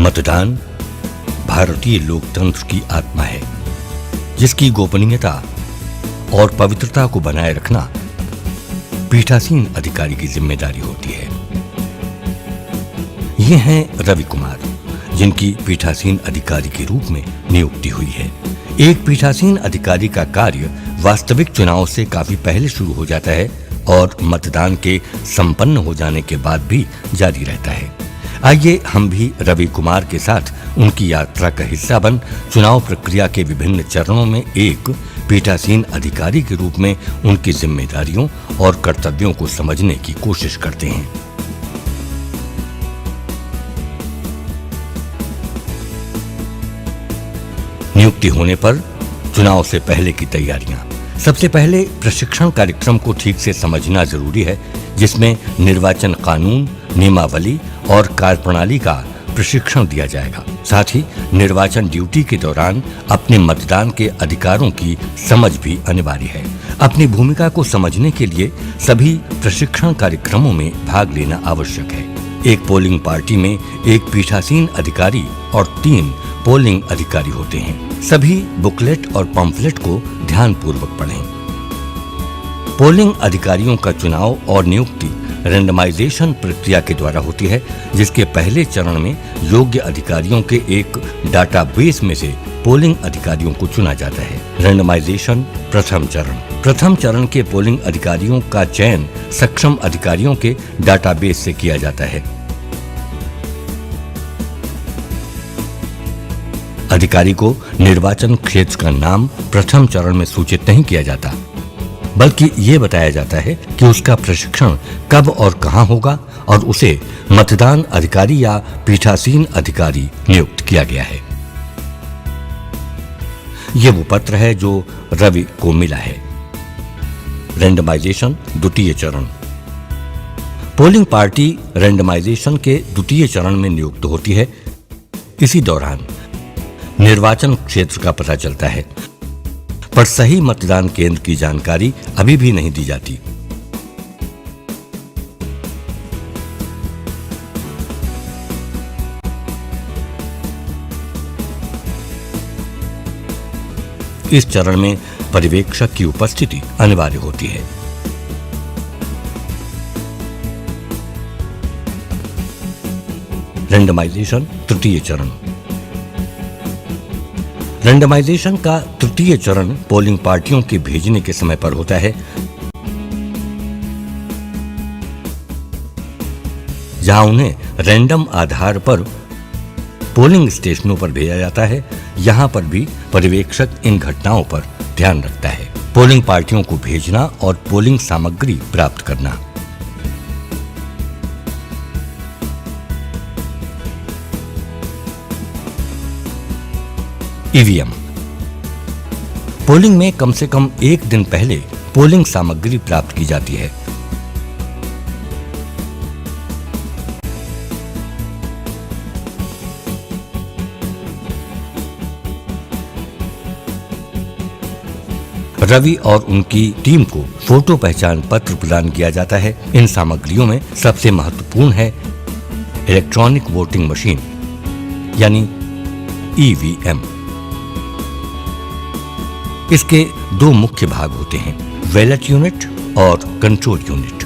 मतदान भारतीय लोकतंत्र की आत्मा है, जिसकी गोपनीयता और पवित्रता को बनाए रखना पीठासीन अधिकारी की जिम्मेदारी होती है। ये हैं रवि कुमार, जिनकी पीठासीन अधिकारी के रूप में नियुक्ति हुई है। एक पीठासीन अधिकारी का कार्य वास्तविक चुनाव से काफी पहले शुरू हो जाता है और मतदान के संपन्न हो जाने के बाद भी जारी रहता है। आइए हम भी रवि कुमार के साथ उनकी यात्रा का हिस्सा बन चुनाव प्रक्रिया के विभिन्न चरणों में एक पीठासीन अधिकारी के रूप में उनकी जिम्मेदारियों और कर्तव्यों को समझने की कोशिश करते हैं। नियुक्ति होने पर चुनाव से पहले की तैयारियां। सबसे पहले प्रशिक्षण कार्यक्रम को ठीक से समझना जरूरी है, जिसमें निर्वाचन कानून, नियमावली और कार्यप्रणाली का प्रशिक्षण दिया जाएगा। साथ ही निर्वाचन ड्यूटी के दौरान अपने मतदान के अधिकारों की समझ भी अनिवार्य है। अपनी भूमिका को समझने के लिए सभी प्रशिक्षण कार्यक्रमों में भाग लेना आवश्यक है। एक पोलिंग पार्टी में एक पीठासीन अधिकारी और 3 पोलिंग अधिकारी होते हैं। सभी बुकलेट और पंफलेट को ध्यानपूर्वक पढ़ें। पोलिंग अधिकारियों का चुनाव और नियुक्ति रैंडमाइजेशन प्रक्रिया के द्वारा होती है, जिसके पहले चरण में योग्य अधिकारियों के एक डाटाबेस में से पोलिंग अधिकारियों को चुना जाता है। रैंडमाइजेशन प्रथम चरण। प्रथम चरण के पोलिंग अधिकारियों का चयन सक्षम अधिकारियों के डाटाबेस से किया जाता है। अधिकारी को निर्वाचन क्षेत्र का नाम प्रथम चरण में सूचित नहीं किया जाता, बल्कि ये बताया जाता है कि उसका प्रशिक्षण कब और कहां होगा और उसे मतदान अधिकारी या पीठासीन अधिकारी नियुक्त किया गया है। ये वो पत्र है जो रवि को मिला है। रैंडमाइजेशन द्वितीय चरण। पोलिंग पार्टी रैंडमाइजेशन के द्वितीय चरण में नियुक्त होती है। इसी दौरान निर्वाचन क्षेत्र का पता चलता है, पर सही मतदान केंद्र की जानकारी अभी भी नहीं दी जाती। इस चरण में पर्यवेक्षक की उपस्थिति अनिवार्य होती है। रैंडमाइजेशन तृतीय चरण। रैंडमाइजेशन का तृतीय चरण पोलिंग पार्टियों के भेजने के समय पर होता है, जहां उन्हें रैंडम आधार पर पोलिंग स्टेशनों पर भेजा जाता है। यहां पर भी पर्यवेक्षक इन घटनाओं पर ध्यान रखता है। पोलिंग पार्टियों को भेजना और पोलिंग सामग्री प्राप्त करना। ईवीएम। पोलिंग में कम से कम एक दिन पहले पोलिंग सामग्री प्राप्त की जाती है। रवि और उनकी टीम को फोटो पहचान पत्र प्रदान किया जाता है। इन सामग्रियों में सबसे महत्वपूर्ण है इलेक्ट्रॉनिक वोटिंग मशीन यानी ईवीएम। इसके 2 मुख्य भाग होते हैं, बैलेट यूनिट और कंट्रोल यूनिट।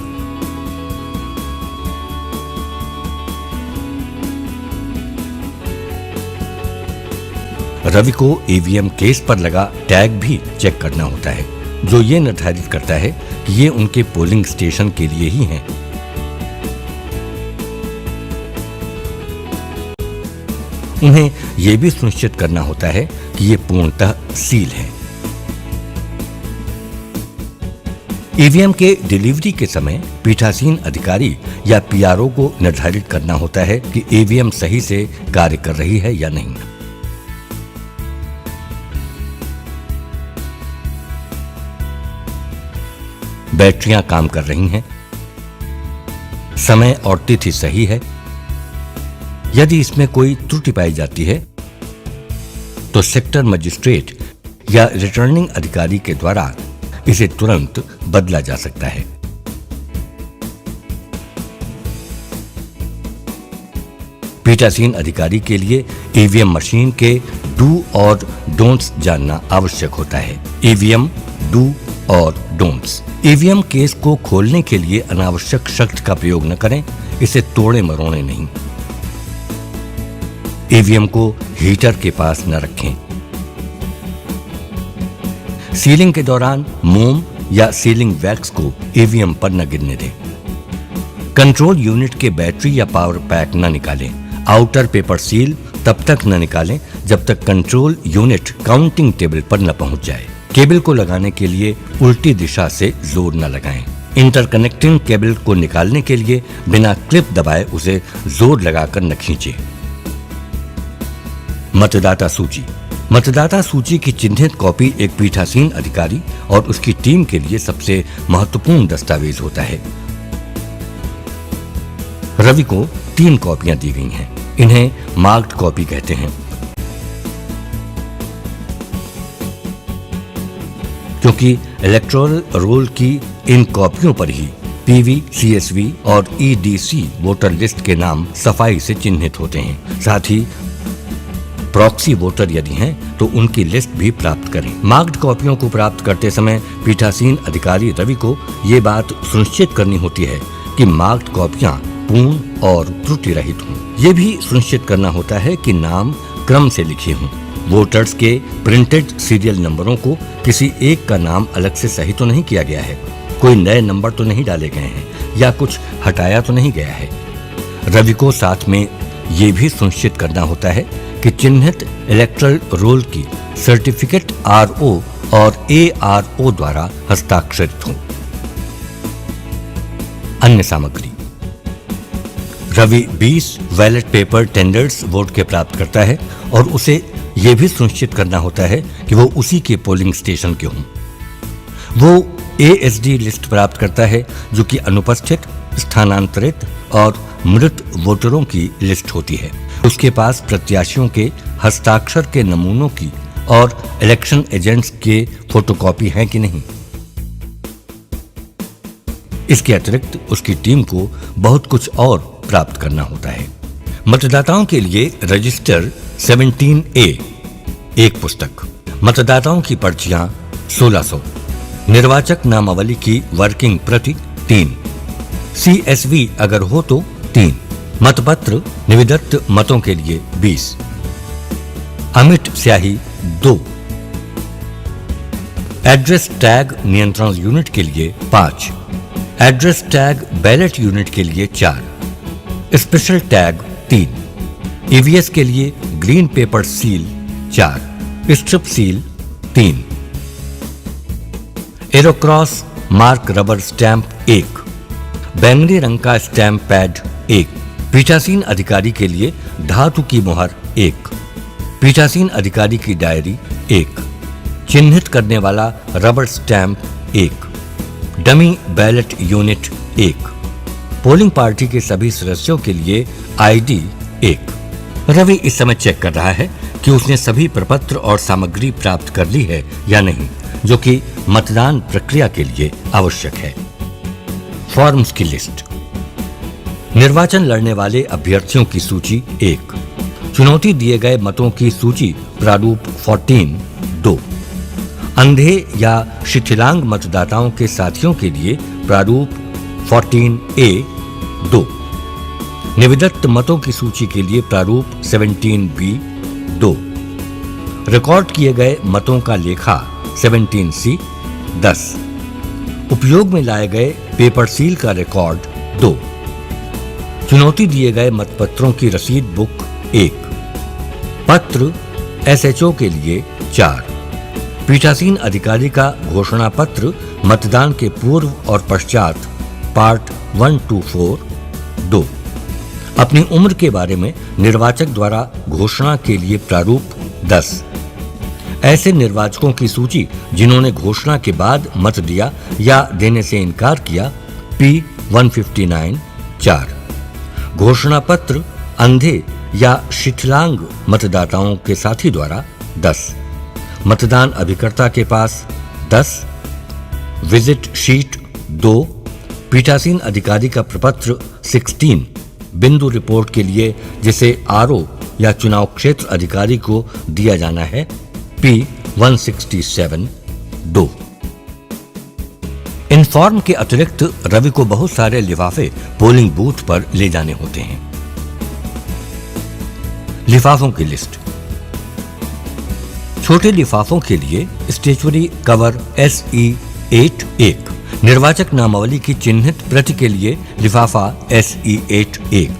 रवि को ईवीएम केस पर लगा टैग भी चेक करना होता है, जो ये निर्धारित करता है कि ये उनके पोलिंग स्टेशन के लिए ही हैं। उन्हें यह भी सुनिश्चित करना होता है कि ये पूर्णतः सील है। ईवीएम के डिलीवरी के समय पीठासीन अधिकारी या पीआरओ को निर्धारित करना होता है कि ईवीएम सही से कार्य कर रही है या नहीं। बैटरियां काम कर रही हैं, समय और तिथि सही है। यदि इसमें कोई त्रुटि पाई जाती है तो सेक्टर मजिस्ट्रेट या रिटर्निंग अधिकारी के द्वारा इसे तुरंत बदला जा सकता है। पीठासीन अधिकारी के लिए ईवीएम मशीन के डू और डोंट्स जानना आवश्यक होता है। ईवीएम डू और डोंट्स। ईवीएम केस को खोलने के लिए अनावश्यक शब्द का प्रयोग न करें, इसे तोड़े मरोड़े नहीं। ईवीएम को हीटर के पास न रखें। सीलिंग के दौरान मोम या सीलिंग वैक्स को ईवीएम पर न गिरने दें। कंट्रोल यूनिट के बैटरी या पावर पैक न निकालें। आउटर पेपर सील तब तक न निकालें जब तक कंट्रोल यूनिट काउंटिंग टेबल पर न पहुंच जाए। केबल को लगाने के लिए उल्टी दिशा से जोर न लगाएं। इंटरकनेक्टिंग केबल को निकालने के लिए बिना क्लिप दबाए उसे जोर लगाकर न खींचें। मतदाता सूची। मतदाता सूची की चिन्हित कॉपी एक पीठासीन अधिकारी और उसकी टीम के लिए सबसे महत्वपूर्ण दस्तावेज होता है। रवि को 3 कॉपियां दी गई हैं। इन्हें मार्क्ड कॉपी कहते हैं, क्योंकि इलेक्टोरल रोल की इन कॉपियों पर ही पीवी, सीएसवी और ईडीसी वोटर लिस्ट के नाम सफाई से चिन्हित होते हैं। साथ ही प्रॉक्सी वोटर यदि हैं तो उनकी लिस्ट भी प्राप्त करें। मार्क्ड कॉपियों को प्राप्त करते समय पीठासीन अधिकारी रवि को ये बात सुनिश्चित करनी होती है कि मार्क्ड कॉपियां पूर्ण और त्रुटि रहित हों। ये भी सुनिश्चित करना होता है कि नाम क्रम से लिखे हों। वोटर्स के प्रिंटेड सीरियल नंबरों को किसी एक का नाम अलग से सही तो नहीं किया गया है, कोई नए नंबर तो नहीं डाले गए हैं या कुछ हटाया तो नहीं गया है। रवि को साथ में ये भी सुनिश्चित करना होता है कि चिन्हित इलेक्टोरल रोल की सर्टिफिकेट आरओ और एआरओ द्वारा हस्ताक्षरित हो। अन्य सामग्री। Ravi 20 ballot paper tenders vote के प्राप्त करता है और उसे यह भी सुनिश्चित करना होता है कि वो उसी के पोलिंग स्टेशन के हों। वो एएसडी लिस्ट प्राप्त करता है जो कि अनुपस्थित, स्थानांतरित और मृत वोटरों की लिस्ट होती है। उसके पास प्रत्याशियों के हस्ताक्षर के नमूनों की और इलेक्शन एजेंट्स के फोटोकॉपी हैं कि नहीं। इसके अतिरिक्त उसकी टीम को बहुत कुछ और प्राप्त करना होता है। मतदाताओं के लिए रजिस्टर 17A एक पुस्तक, मतदाताओं की पर्चियां 1600, निर्वाचक नामावली की वर्किंग प्रति 3, CSV अगर हो तो 3, मतपत्र निविदत्त मतों के लिए 20, अमिट स्याही 2, एड्रेस टैग नियंत्रण यूनिट के लिए 5, एड्रेस टैग बैलेट यूनिट के लिए 4, स्पेशल टैग 3, ईवीएस के लिए green paper seal 4, strip seal 3, arrow cross mark rubber stamp 1, बैंगनी रंग का स्टैंप पैड 1, पीठासीन अधिकारी के लिए धातु की मुहर 1, पीठासीन अधिकारी की डायरी 1, चिन्हित करने वाला rubber stamp 1, dummy ballot unit 1, polling party के सभी सदस्यों के लिए आईडी 1। रवि इस समय चेक कर रहा है कि उसने सभी प्रपत्र और सामग्री प्राप्त कर ली है या नहीं, जो कि मतदान प्रक्रिया के लिए आवश्यक है। फॉर्म्स की लिस्ट। निर्वाचन लड़ने वाले अभ्यर्थियों की सूची 1, चुनौती दिए गए मतों की सूची प्रारूप 14(2), अंधे या शिथिलांग मतदाताओं के साथियों के लिए प्रारूप 14A(2), निविदत्त मतों की सूची के लिए प्रारूप 17B(2), रिकॉर्ड किए गए मतों का लेखा 17C 10, उपयोग में लाए गए पेपर सील का रिकॉर्ड 2, चुनौती दिए गए मतपत्रों की रसीद बुक 1, पत्र एसएचओ के लिए 4, पीठासीन अधिकारी का घोषणा पत्र मतदान के पूर्व और पश्चात पार्ट 1 to 4 2, अपनी उम्र के बारे में निर्वाचक द्वारा घोषणा के लिए प्रारूप 10, ऐसे निर्वाचकों की सूची जिन्होंने घोषणा के बाद मत दिया या देने से इनकार किया P159 4, घोषणा पत्र अंधे या शिथिलांग मतदाताओं के साथी द्वारा 10, मतदान अभिकर्ता के पास 10, विजिट शीट 2, पीठासीन अधिकारी का प्रपत्र 16 बिंदु रिपोर्ट के लिए जिसे आरओ या चुनाव क्षेत्र अधिकारी को दिया जाना है P-167-2। इन फॉर्म के अतिरिक्त रवि को बहुत सारे लिफाफे पोलिंग बूथ पर ले जाने होते हैं। लिफाफों की लिस्ट। छोटे लिफाफों के लिए स्टेशनरी कवर SE8 1, निर्वाचक नामावली की चिन्हित प्रति के लिए लिफाफा SE8 1,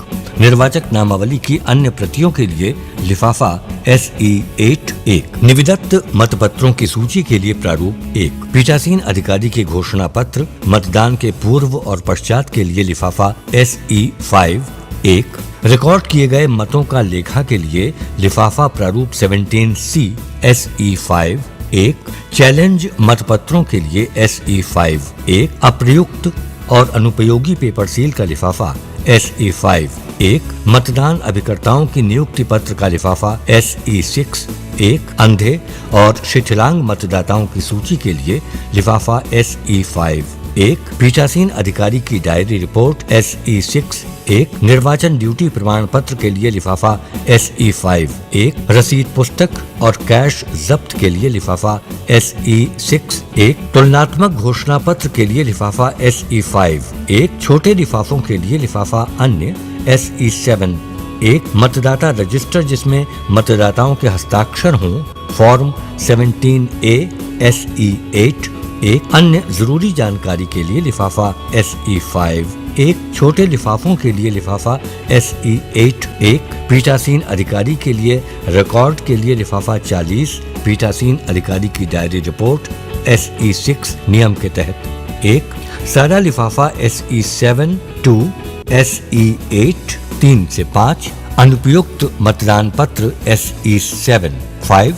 निर्वाचक नामावली की अन्य प्रतियों के लिए लिफाफा SE8 1, निविदत्त मतपत्रों की सूची के लिए प्रारूप 1, पीठासीन अधिकारी के घोषणा पत्र मतदान के पूर्व और पश्चात के लिए लिफाफा SE5 1, रिकॉर्ड किए गए मतों का लेखा के लिए लिफाफा प्रारूप 17C SE5 1, चैलेंज मतपत्रों के लिए SE5 1, अप्रयुक्त और अनुपयोगी पेपर सील का लिफाफा SE5 1, मतदान अभिकर्ताओं की नियुक्ति पत्र का लिफाफा SE6 1, अंधे और शिथिलांग मतदाताओं की सूची के लिए लिफाफा SE5 1, पीठासीन अधिकारी की डायरी रिपोर्ट SE6 1, निर्वाचन ड्यूटी प्रमाण पत्र के लिए लिफाफा SE5 1, रसीद पुस्तक और कैश जब्त के लिए लिफाफा SE6 1, तुलनात्मक घोषणा पत्र के लिए लिफाफा SE5 1, छोटे लिफाफों के लिए लिफाफा अन्य SE7 1, मतदाता रजिस्टर जिसमें मतदाताओं के हस्ताक्षर हों फॉर्म 17A SE8 1, अन्य जरूरी जानकारी के लिए लिफाफा SE5 1, छोटे लिफाफों के लिए लिफाफा SE8 1, पीठासीन अधिकारी के लिए रिकॉर्ड के लिए लिफाफा 40, पीठासीन अधिकारी की डायरी रिपोर्ट SE6 नियम के तहत 1, सारा लिफाफा SE7 2, SE8 3 से 5, अनुपयुक्त मतदान पत्र SE7 5,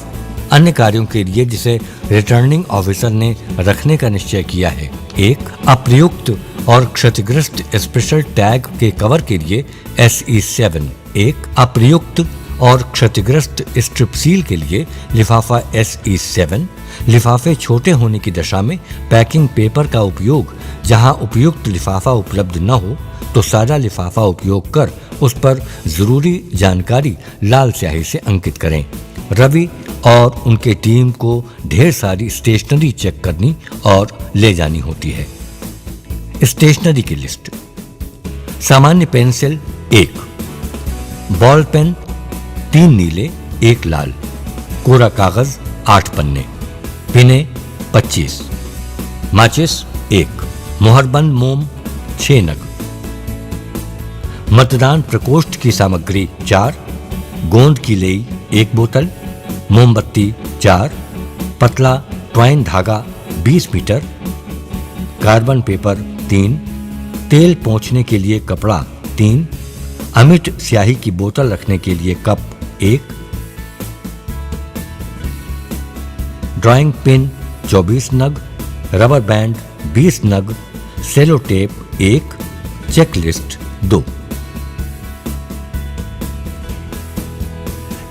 अन्य कार्यों के लिए जिसे रिटर्निंग ऑफिसर ने रखने का निश्चय किया है 1, अप्रयुक्त और क्षतिग्रस्त स्पेशल टैग के कवर के लिए SE7 1, अप्रयुक्त और क्षतिग्रस्त स्ट्रिप सील के लिए लिफाफा SE7, लिफाफे छोटे होने की दशा में पैकिंग पेपर का उपयोग, जहां उपयुक्त लिफाफा उपलब्ध न हो तो सादा लिफाफा उपयोग कर उस पर जरूरी जानकारी लाल स्याही से अंकित करें। रवि और उनके टीम को ढेर सारी स्टेशनरी चेक करनी और ले जानी होती है। स्टेशनरी की लिस्ट। सामान्य पेंसिल 1, बॉल पेन 3 नीले 1 लाल, कोरा कागज 8 पन्ने, पिने 25, माचिस 1, मोहरबंद मोम 6 नग, मतदान प्रकोष्ठ की सामग्री 4, गोंद की लेई 1 बोतल, मोमबत्ती 4, पतला ट्वाइन धागा 20 मीटर, कार्बन पेपर 3, तेल पोंछने के लिए कपड़ा 3, अमिट स्याही की बोतल रखने के लिए कप 1, ड्राइंग पिन 24 नग, रबर बैंड 20 नग, सेलो टेप 1, चेकलिस्ट 2।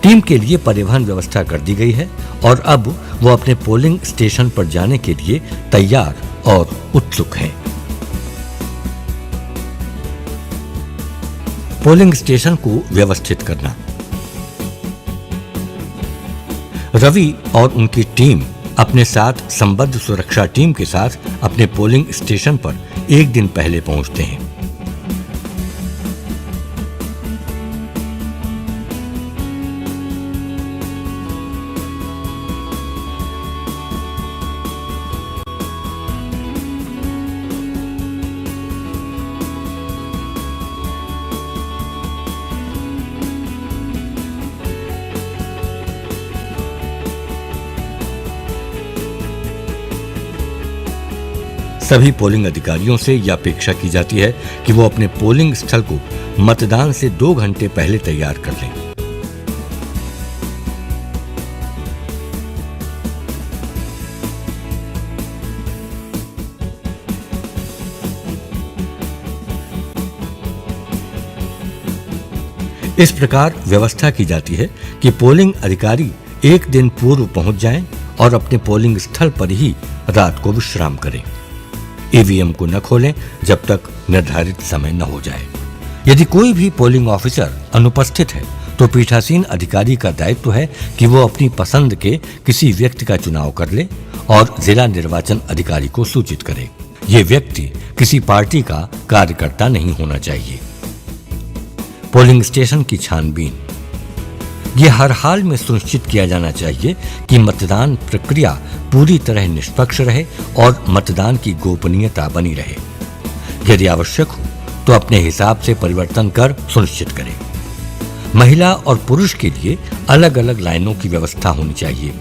टीम के लिए परिवहन व्यवस्था कर दी गई है और अब वो अपने पोलिंग स्टेशन पर जाने के लिए तैयार और उत्सुक हैं। पोलिंग स्टेशन को व्यवस्थित करना। रवि और उनकी टीम अपने साथ संबद्ध सुरक्षा टीम के साथ अपने पोलिंग स्टेशन पर एक दिन पहले पहुंचते हैं। सभी पोलिंग अधिकारियों से यह अपेक्षा की जाती है कि वो अपने पोलिंग स्थल को मतदान से 2 घंटे पहले तैयार कर लें। इस प्रकार व्यवस्था की जाती है कि पोलिंग अधिकारी एक दिन पूर्व पहुंच जाएं और अपने पोलिंग स्थल पर ही रात को विश्राम करें। ईवीएम को न खोलें जब तक निर्धारित समय न हो जाए। यदि कोई भी पोलिंग ऑफिसर अनुपस्थित है तो पीठासीन अधिकारी का दायित्व है कि वो अपनी पसंद के किसी व्यक्ति का चुनाव कर ले और जिला निर्वाचन अधिकारी को सूचित करे। ये व्यक्ति किसी पार्टी का कार्यकर्ता नहीं होना चाहिए। पोलिंग स्टेशन की छानबीन, ये हर हाल में सुनिश्चित किया जाना चाहिए कि मतदान प्रक्रिया पूरी तरह निष्पक्ष रहे और मतदान की गोपनीयता बनी रहे। यदि आवश्यक हो तो अपने हिसाब से परिवर्तन कर सुनिश्चित करें। महिला और पुरुष के लिए अलग अलग लाइनों की व्यवस्था होनी चाहिए।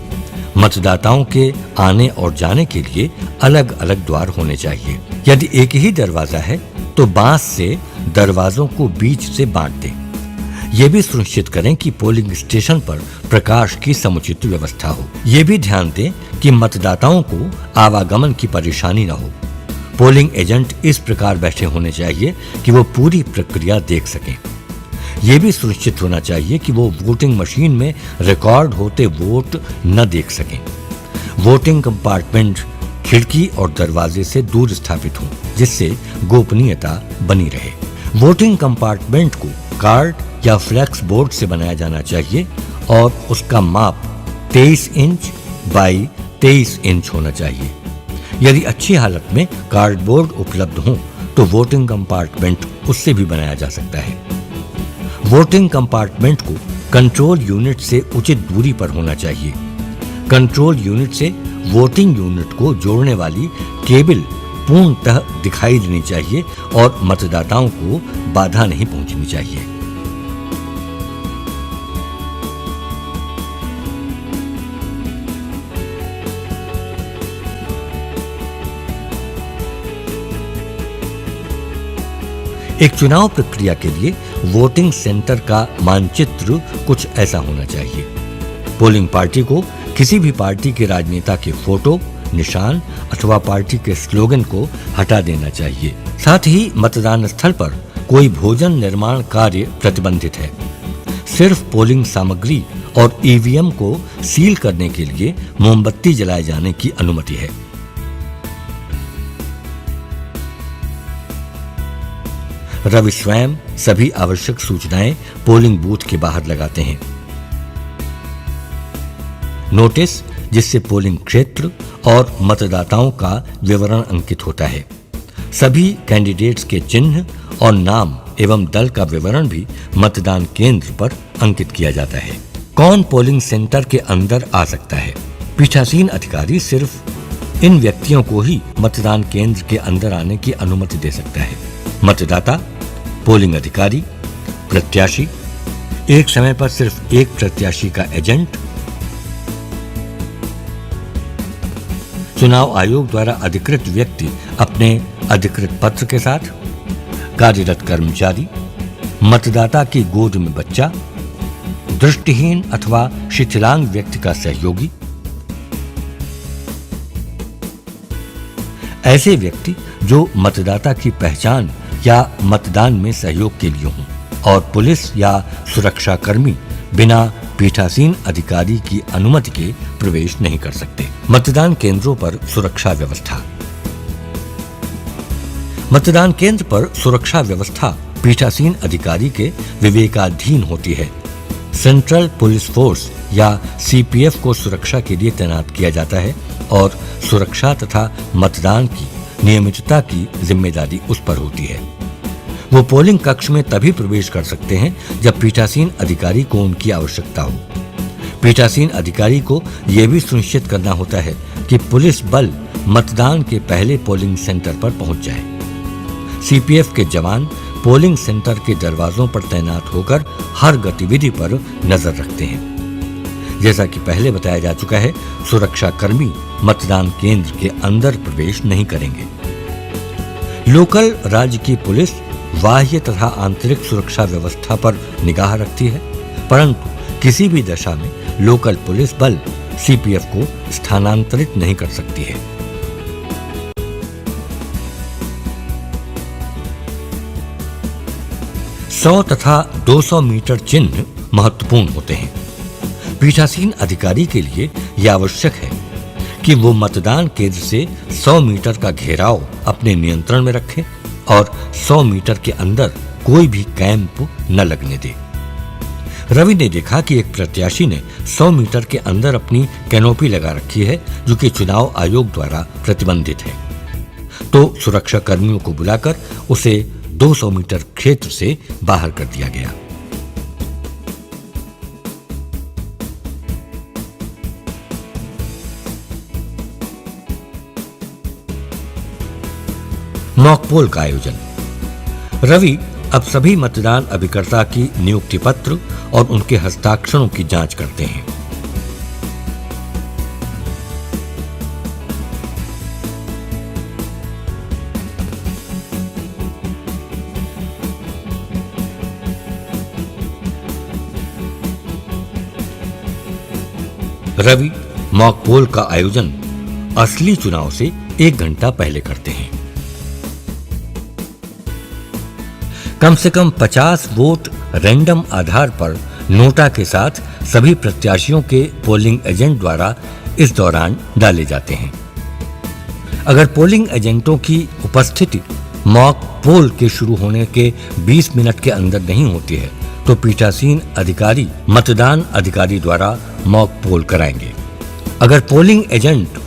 मतदाताओं के आने और जाने के लिए अलग अलग द्वार होने चाहिए। यदि एक ही दरवाजा है तो बांस से दरवाजों को बीच से बांट दें। यह भी सुनिश्चित करें कि पोलिंग स्टेशन पर प्रकाश की समुचित व्यवस्था हो। यह भी ध्यान दें कि मतदाताओं को आवागमन की परेशानी न हो। पोलिंग एजेंट इस प्रकार बैठे होने चाहिए कि वो पूरी प्रक्रिया देख सकें। यह भी सुनिश्चित होना चाहिए कि वो वोटिंग मशीन में रिकॉर्ड होते वोट न देख सकें। वोटिंग कंपार्टमेंट खिड़की और दरवाजे से दूर स्थापित हों, जिससे गोपनीयता बनी रहे। वोटिंग कंपार्टमेंट को कार्ड या फ्लेक्स बोर्ड से बनाया जाना चाहिए और उसका माप 23 इंच बाई 23 इंच होना चाहिए। यदि अच्छी हालत में कार्डबोर्ड उपलब्ध हो तो वोटिंग कंपार्टमेंट उससे भी बनाया जा सकता है। वोटिंग कंपार्टमेंट को कंट्रोल यूनिट से उचित दूरी पर होना चाहिए। कंट्रोल यूनिट से वोटिंग यूनिट को जोड़ने वाली केबल पूर्णतः दिखाई देनी चाहिए और मतदाताओं को बाधा नहीं पहुंचनी चाहिए। एक चुनाव प्रक्रिया के लिए वोटिंग सेंटर का मानचित्र कुछ ऐसा होना चाहिए। पोलिंग पार्टी को किसी भी पार्टी के राजनेता के फोटो, निशान अथवा पार्टी के स्लोगन को हटा देना चाहिए। साथ ही मतदान स्थल पर कोई भोजन निर्माण कार्य प्रतिबंधित है। सिर्फ पोलिंग सामग्री और ईवीएम को सील करने के लिए मोमबत्ती जलाए जाने की अनुमति है। रवि स्वयं सभी आवश्यक सूचनाएं पोलिंग बूथ के बाहर लगाते हैं। नोटिस जिससे पोलिंग क्षेत्र और मतदाताओं का विवरण अंकित होता है। सभी कैंडिडेट्स के चिन्ह और नाम एवं दल का विवरण भी मतदान केंद्र पर अंकित किया जाता है। कौन पोलिंग सेंटर के अंदर आ सकता है? पीठासीन अधिकारी सिर्फ इन व्यक्तियों को ही मतदान केंद्र के अंदर आने की अनुमति दे सकता है। मतदाता, पोलिंग अधिकारी, प्रत्याशी, एक समय पर सिर्फ एक प्रत्याशी का एजेंट, चुनाव आयोग द्वारा अधिकृत व्यक्ति अपने अधिकृत पत्र के साथ, कार्यरत कर्मचारी, मतदाता की गोद में बच्चा, दृष्टिहीन अथवा शिथिलांग व्यक्ति का सहयोगी, ऐसे व्यक्ति जो मतदाता की पहचान या मतदान में सहयोग के लिए हों, और पुलिस या सुरक्षा कर्मी बिना पीठासीन अधिकारी की अनुमति के प्रवेश नहीं कर सकते। मतदान केंद्रों पर सुरक्षा व्यवस्था। मतदान केंद्र पर सुरक्षा व्यवस्था पीठासीन अधिकारी के विवेकाधीन होती है। सेंट्रल पुलिस फोर्स या सीपीएफ को सुरक्षा के लिए तैनात किया जाता है और सुरक्षा तथा मतदान की नियमितता की जिम्मेदारी उस पर होती है। वो पोलिंग कक्ष में तभी प्रवेश कर सकते हैं जब पीठासीन अधिकारी को उनकी आवश्यकता हो। पीठासीन अधिकारी को यह भी सुनिश्चित करना होता है कि पुलिस बल मतदान के पहले पोलिंग सेंटर पर पहुंच जाए। सीपीएफ के जवान पोलिंग सेंटर के दरवाजों पर तैनात होकर हर गतिविधि पर नजर रखते हैं। जैसा कि पहले बताया जा चुका है, सुरक्षा कर्मी मतदान केंद्र के अंदर प्रवेश नहीं करेंगे। लोकल राज्य की पुलिस बाह्य तथा आंतरिक सुरक्षा व्यवस्था पर निगाह रखती है, परंतु किसी भी दशा में लोकल पुलिस बल सीपीएफ को स्थानांतरित नहीं कर सकती है। सौ तथा 200 मीटर चिन्ह महत्वपूर्ण होते हैं। पीठासीन अधिकारी के लिए यह आवश्यक है कि वो मतदान केंद्र से 100 मीटर का घेराव अपने नियंत्रण में रखें और 100 मीटर के अंदर कोई भी कैंप न लगने दे। रवि ने देखा कि एक प्रत्याशी ने 100 मीटर के अंदर अपनी कैनोपी लगा रखी है, जो कि चुनाव आयोग द्वारा प्रतिबंधित है। तो सुरक्षा कर्मियों को बुलाकर उसे 200 मीटर क्षेत्र से बाहर कर दिया गया। मॉकपोल का आयोजन। रवि अब सभी मतदान अभिकर्ता की नियुक्ति पत्र और उनके हस्ताक्षरों की जांच करते हैं। रवि मॉकपोल का आयोजन असली चुनाव से 1 घंटा पहले करते हैं। कम से कम 50 वोट रैंडम आधार पर नोटा के साथ सभी प्रत्याशियों के पोलिंग एजेंट द्वारा इस दौरान डाले जाते हैं। अगर पोलिंग एजेंटों की उपस्थिति मॉक पोल के शुरू होने के 20 मिनट के अंदर नहीं होती है, तो पीठासीन अधिकारी मतदान अधिकारी द्वारा मॉक पोल कराएंगे। अगर पोलिंग एजेंट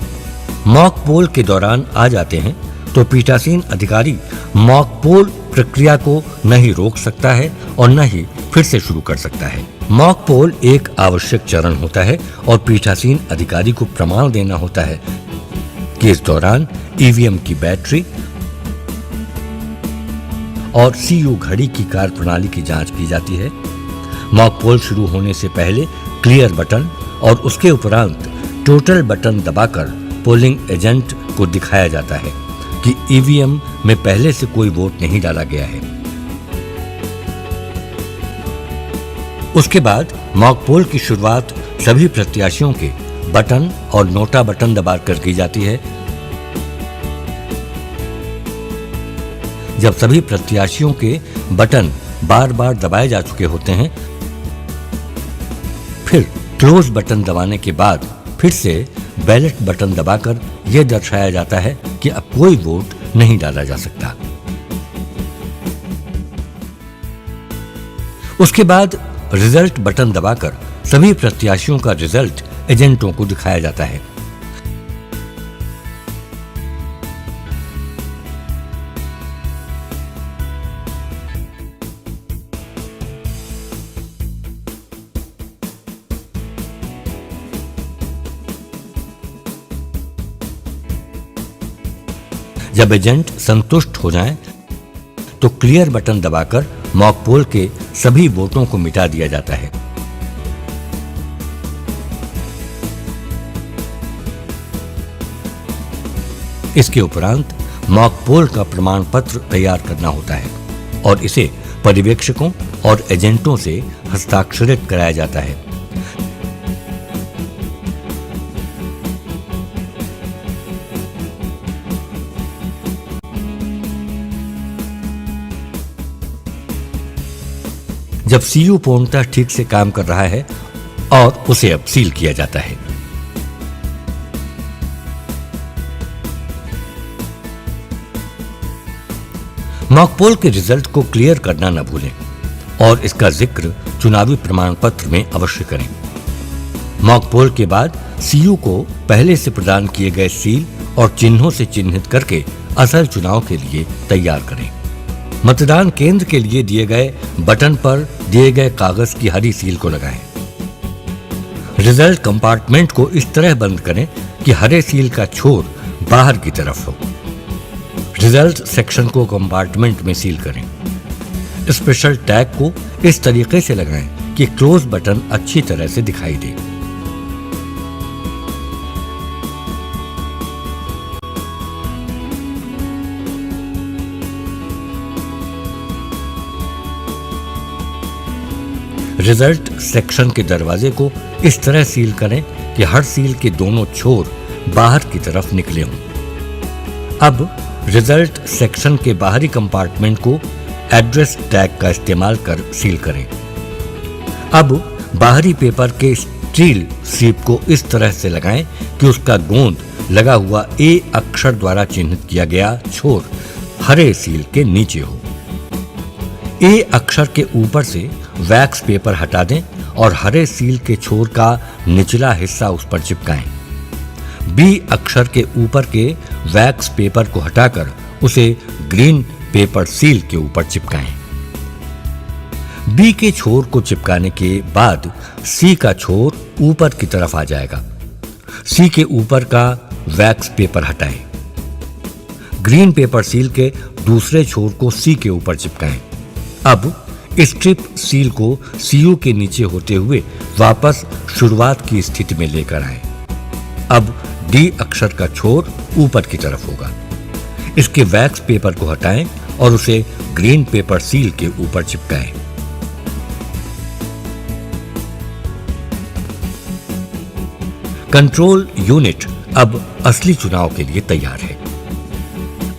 मॉक पोल के दौरान आ जाते हैं, तो पीठासीन अधिकारी मॉक पोल प्रक्रिया को न ही रोक सकता है और न ही फिर से शुरू कर सकता है। मॉक पोल एक आवश्यक चरण होता है और पीठासीन अधिकारी को प्रमाण देना होता है कि इस दौरान ईवीएम की बैटरी और सीयू घड़ी की कार्यप्रणाली की जांच की जाती है। मॉक पोल शुरू होने से पहले क्लियर बटन और उसके उपरांत टोटल बटन दबाकर पोलिंग एजेंट को दिखाया जाता है कि ईवीएम में पहले से कोई वोट नहीं डाला गया है। उसके बाद मॉक पोल की शुरुआत सभी प्रत्याशियों के बटन और नोटा बटन दबाकर की जाती है। जब सभी प्रत्याशियों के बटन बार बार दबाए जा चुके होते हैं, फिर क्लोज बटन दबाने के बाद फिर से बैलेट बटन दबाकर यह दर्शाया जाता है कि अब कोई वोट नहीं डाला जा सकता। उसके बाद रिजल्ट बटन दबाकर सभी प्रत्याशियों का रिजल्ट एजेंटों को दिखाया जाता है। जब एजेंट संतुष्ट हो जाएं, तो क्लियर बटन दबाकर मॉक पोल के सभी वोटों को मिटा दिया जाता है। इसके उपरांत मॉक पोल का प्रमाण पत्र तैयार करना होता है और इसे पर्यवेक्षकों और एजेंटों से हस्ताक्षरित कराया जाता है। जब सीयू पूर्णतः ठीक से काम कर रहा है और उसे अब सील किया जाता है। मॉक पोल के रिजल्ट को क्लियर करना न भूलें और इसका जिक्र चुनावी प्रमाण पत्र में अवश्य करें। मॉक पोल के बाद सीयू को पहले से प्रदान किए गए सील और चिन्हों से चिन्हित करके असल चुनाव के लिए तैयार करें। मतदान केंद्र के लिए दिए गए बटन पर दिए गए कागज की हरी सील को लगाएं। रिजल्ट कंपार्टमेंट को इस तरह बंद करें कि हरे सील का छोर बाहर की तरफ हो। रिजल्ट सेक्शन को कंपार्टमेंट में सील करें। स्पेशल टैग को इस तरीके से लगाएं कि क्लोज बटन अच्छी तरह से दिखाई दे। रिजल्ट सेक्शन के दरवाजे को इस तरह सील करें कि हर सील के दोनों छोर बाहर की तरफ निकले हों। अब रिजल्ट सेक्शन के बाहरी कंपार्टमेंट को एड्रेस टैग का इस्तेमाल कर सील करें। अब बाहरी पेपर के स्टील स्ट्रिप को इस तरह से लगाएं कि उसका गोंद लगा हुआ ए अक्षर द्वारा चिन्हित किया गया छोर हरे सील के नीचे हो। ए अक्षर के ऊपर से वैक्स पेपर हटा दें और हरे सील के छोर का निचला हिस्सा उस पर चिपकाएं। बी अक्षर के ऊपर के वैक्स पेपर को हटाकर उसे ग्रीन पेपर सील के ऊपर चिपकाएं। बी के छोर को चिपकाने के बाद सी का छोर ऊपर की तरफ आ जाएगा। सी के ऊपर का वैक्स पेपर हटाएं। ग्रीन पेपर सील के दूसरे छोर को सी के ऊपर चिपकाएं। अब स्ट्रिप सील को सीयू के नीचे होते हुए वापस शुरुआत की स्थिति में लेकर आएं। अब डी अक्षर का छोर ऊपर की तरफ होगा। इसके वैक्स पेपर को हटाएं और उसे ग्रीन पेपर सील के ऊपर चिपकाएं। कंट्रोल यूनिट अब असली चुनाव के लिए तैयार है।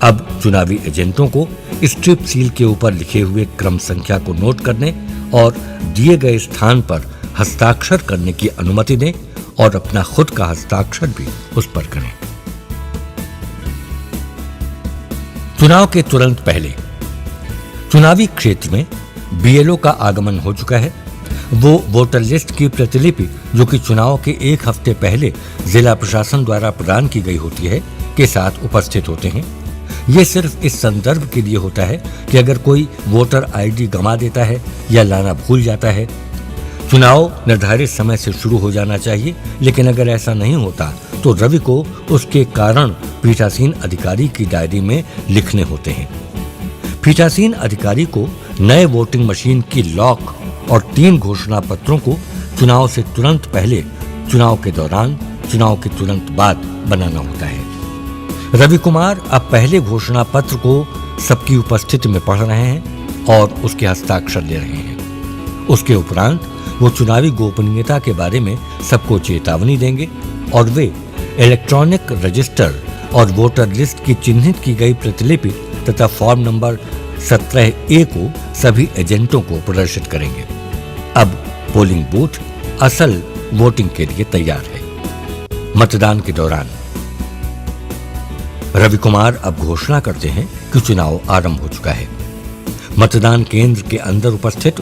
अब चुनावी एजेंटों को स्ट्रिप सील के ऊपर लिखे हुए क्रम संख्या को नोट करने और दिए गए स्थान पर हस्ताक्षर करने की अनुमति दें और अपना खुद का हस्ताक्षर भी उस पर करें। चुनाव के तुरंत पहले चुनावी क्षेत्र में बीएलओ का आगमन हो चुका है। वो वोटर लिस्ट की प्रतिलिपि जो कि चुनाव के एक हफ्ते पहले जिला प्रशासन द्वारा प्रदान की गई होती है के साथ उपस्थित होते हैं। ये सिर्फ इस संदर्भ के लिए होता है कि अगर कोई वोटर आईडी गंवा देता है या लाना भूल जाता है। चुनाव निर्धारित समय से शुरू हो जाना चाहिए, लेकिन अगर ऐसा नहीं होता तो रवि को उसके कारण पीठासीन अधिकारी की डायरी में लिखने होते हैं। पीठासीन अधिकारी को नए वोटिंग मशीन की लॉक और 3 घोषणा पत्रों को चुनाव से तुरंत पहले, चुनाव के दौरान, चुनाव के तुरंत बाद बनाना होता है। रवि कुमार अब पहले घोषणा पत्र को सबकी उपस्थिति में पढ़ रहे हैं और उसके हस्ताक्षर ले रहे हैं। उसके उपरांत वो चुनावी गोपनीयता के बारे में सबको चेतावनी देंगे और वे इलेक्ट्रॉनिक रजिस्टर और वोटर लिस्ट की चिन्हित की गई प्रतिलिपि तथा फॉर्म नंबर 17A को सभी एजेंटों को प्रदर्शित करेंगे। अब पोलिंग बूथ असल वोटिंग के लिए तैयार है। मतदान के दौरान रवि कुमार अब घोषणा करते हैं कि चुनाव आरंभ हो चुका है। मतदान केंद्र के अंदर उपस्थित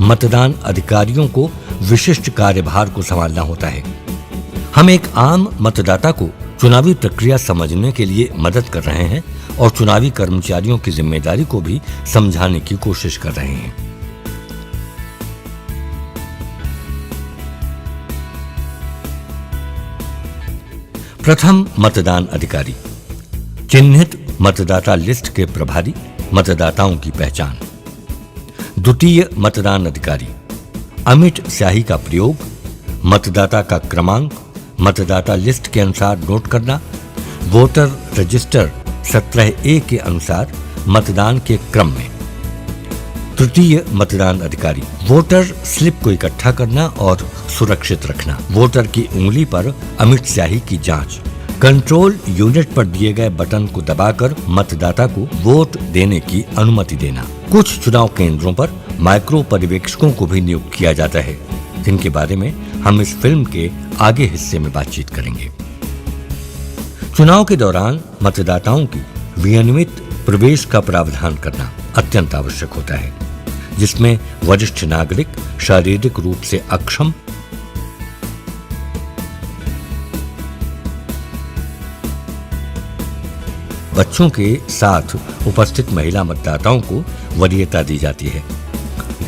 मतदान अधिकारियों को विशिष्ट कार्यभार को संभालना होता है। हम एक आम मतदाता को चुनावी प्रक्रिया समझने के लिए मदद कर रहे हैं और चुनावी कर्मचारियों की जिम्मेदारी को भी समझाने की कोशिश कर रहे हैं। प्रथम मतदान अधिकारी, चिन्हित मतदाता लिस्ट के प्रभारी, मतदाताओं की पहचान। द्वितीय मतदान अधिकारी, अमिट स्याही का प्रयोग, मतदाता का क्रमांक मतदाता लिस्ट के अनुसार नोट करना, वोटर रजिस्टर 17A के अनुसार मतदान के क्रम में। तृतीय मतदान अधिकारी, वोटर स्लिप को इकट्ठा करना और सुरक्षित रखना, वोटर की उंगली पर अमिट स्याही की जांच, कंट्रोल यूनिट पर दिए गए बटन को दबाकर मतदाता को वोट देने की अनुमति देना। कुछ चुनाव केंद्रों पर माइक्रो पर्यवेक्षकों को भी नियुक्त किया जाता है, जिनके बारे में हम इस फिल्म के आगे हिस्से में बातचीत करेंगे। चुनाव के दौरान मतदाताओं की विनियमित प्रवेश का प्रावधान करना अत्यंत आवश्यक होता है, जिसमें वरिष्ठ नागरिक, शारीरिक रूप से अक्षम, बच्चों के साथ उपस्थित महिला मतदाताओं को वरीयता दी जाती है।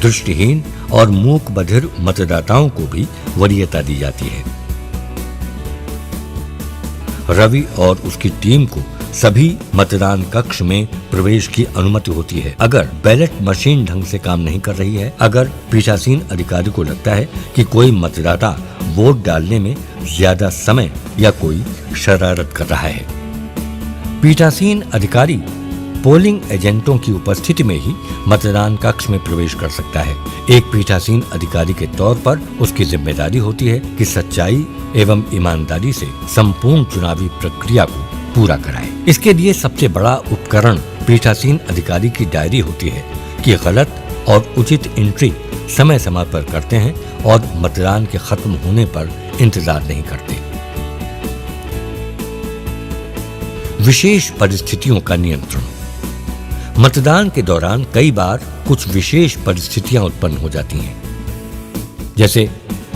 दृष्टिहीन और मूक बधिर मतदाताओं को भी वरीयता दी जाती है। रवि और उसकी टीम को सभी मतदान कक्ष में प्रवेश की अनुमति होती है। अगर बैलेट मशीन ढंग से काम नहीं कर रही है, अगर पीठासीन अधिकारी को लगता है कि कोई मतदाता वोट डालने में ज्यादा समय या कोई शरारत कर रहा है, पीठासीन अधिकारी पोलिंग एजेंटों की उपस्थिति में ही मतदान कक्ष में प्रवेश कर सकता है। एक पीठासीन अधिकारी के तौर पर उसकी जिम्मेदारी होती है कि सच्चाई एवं ईमानदारी से संपूर्ण चुनावी प्रक्रिया को पूरा कराए। इसके लिए सबसे बड़ा उपकरण पीठासीन अधिकारी की डायरी होती है कि गलत और उचित एंट्री समय समय पर करते हैं और मतदान के खत्म होने पर इंतजार नहीं करते। विशेष परिस्थितियों का नियंत्रण। मतदान के दौरान कई बार कुछ विशेष परिस्थितियां उत्पन्न हो जाती हैं, जैसे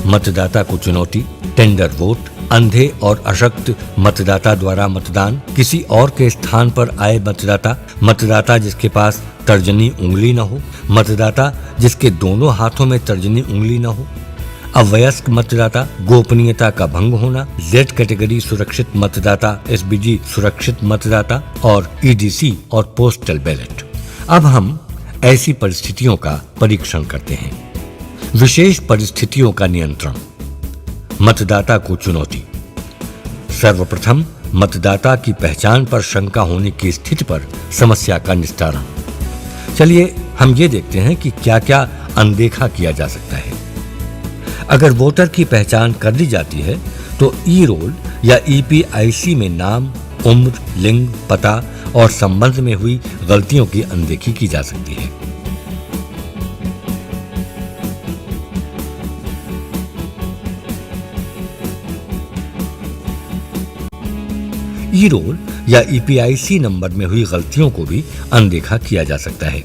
मतदाता को चुनौती, टेंडर वोट, अंधे और अशक्त मतदाता द्वारा मतदान, किसी और के स्थान पर आए मतदाता, मतदाता जिसके पास तर्जनी उंगली न हो, मतदाता जिसके दोनों हाथों में तर्जनी उंगली न हो, अवयस्क मतदाता, गोपनीयता का भंग होना, जेड कैटेगरी सुरक्षित मतदाता, एसबीजी सुरक्षित मतदाता और ईडीसी और पोस्टल बैलेट। अब हम ऐसी परिस्थितियों का परीक्षण करते हैं। विशेष परिस्थितियों का नियंत्रण। मतदाता को चुनौती। सर्वप्रथम मतदाता की पहचान पर शंका होने की स्थिति पर समस्या का निस्तारण। चलिए हम ये देखते हैं कि क्या क्या अनदेखा किया जा सकता है। अगर वोटर की पहचान कर ली जाती है तो ई रोल या ईपीआईसी में नाम, उम्र, लिंग, पता और संबंध में हुई गलतियों की अनदेखी की जा सकती है। ई रोल या ईपीआईसी नंबर में हुई गलतियों को भी अनदेखा किया जा सकता है।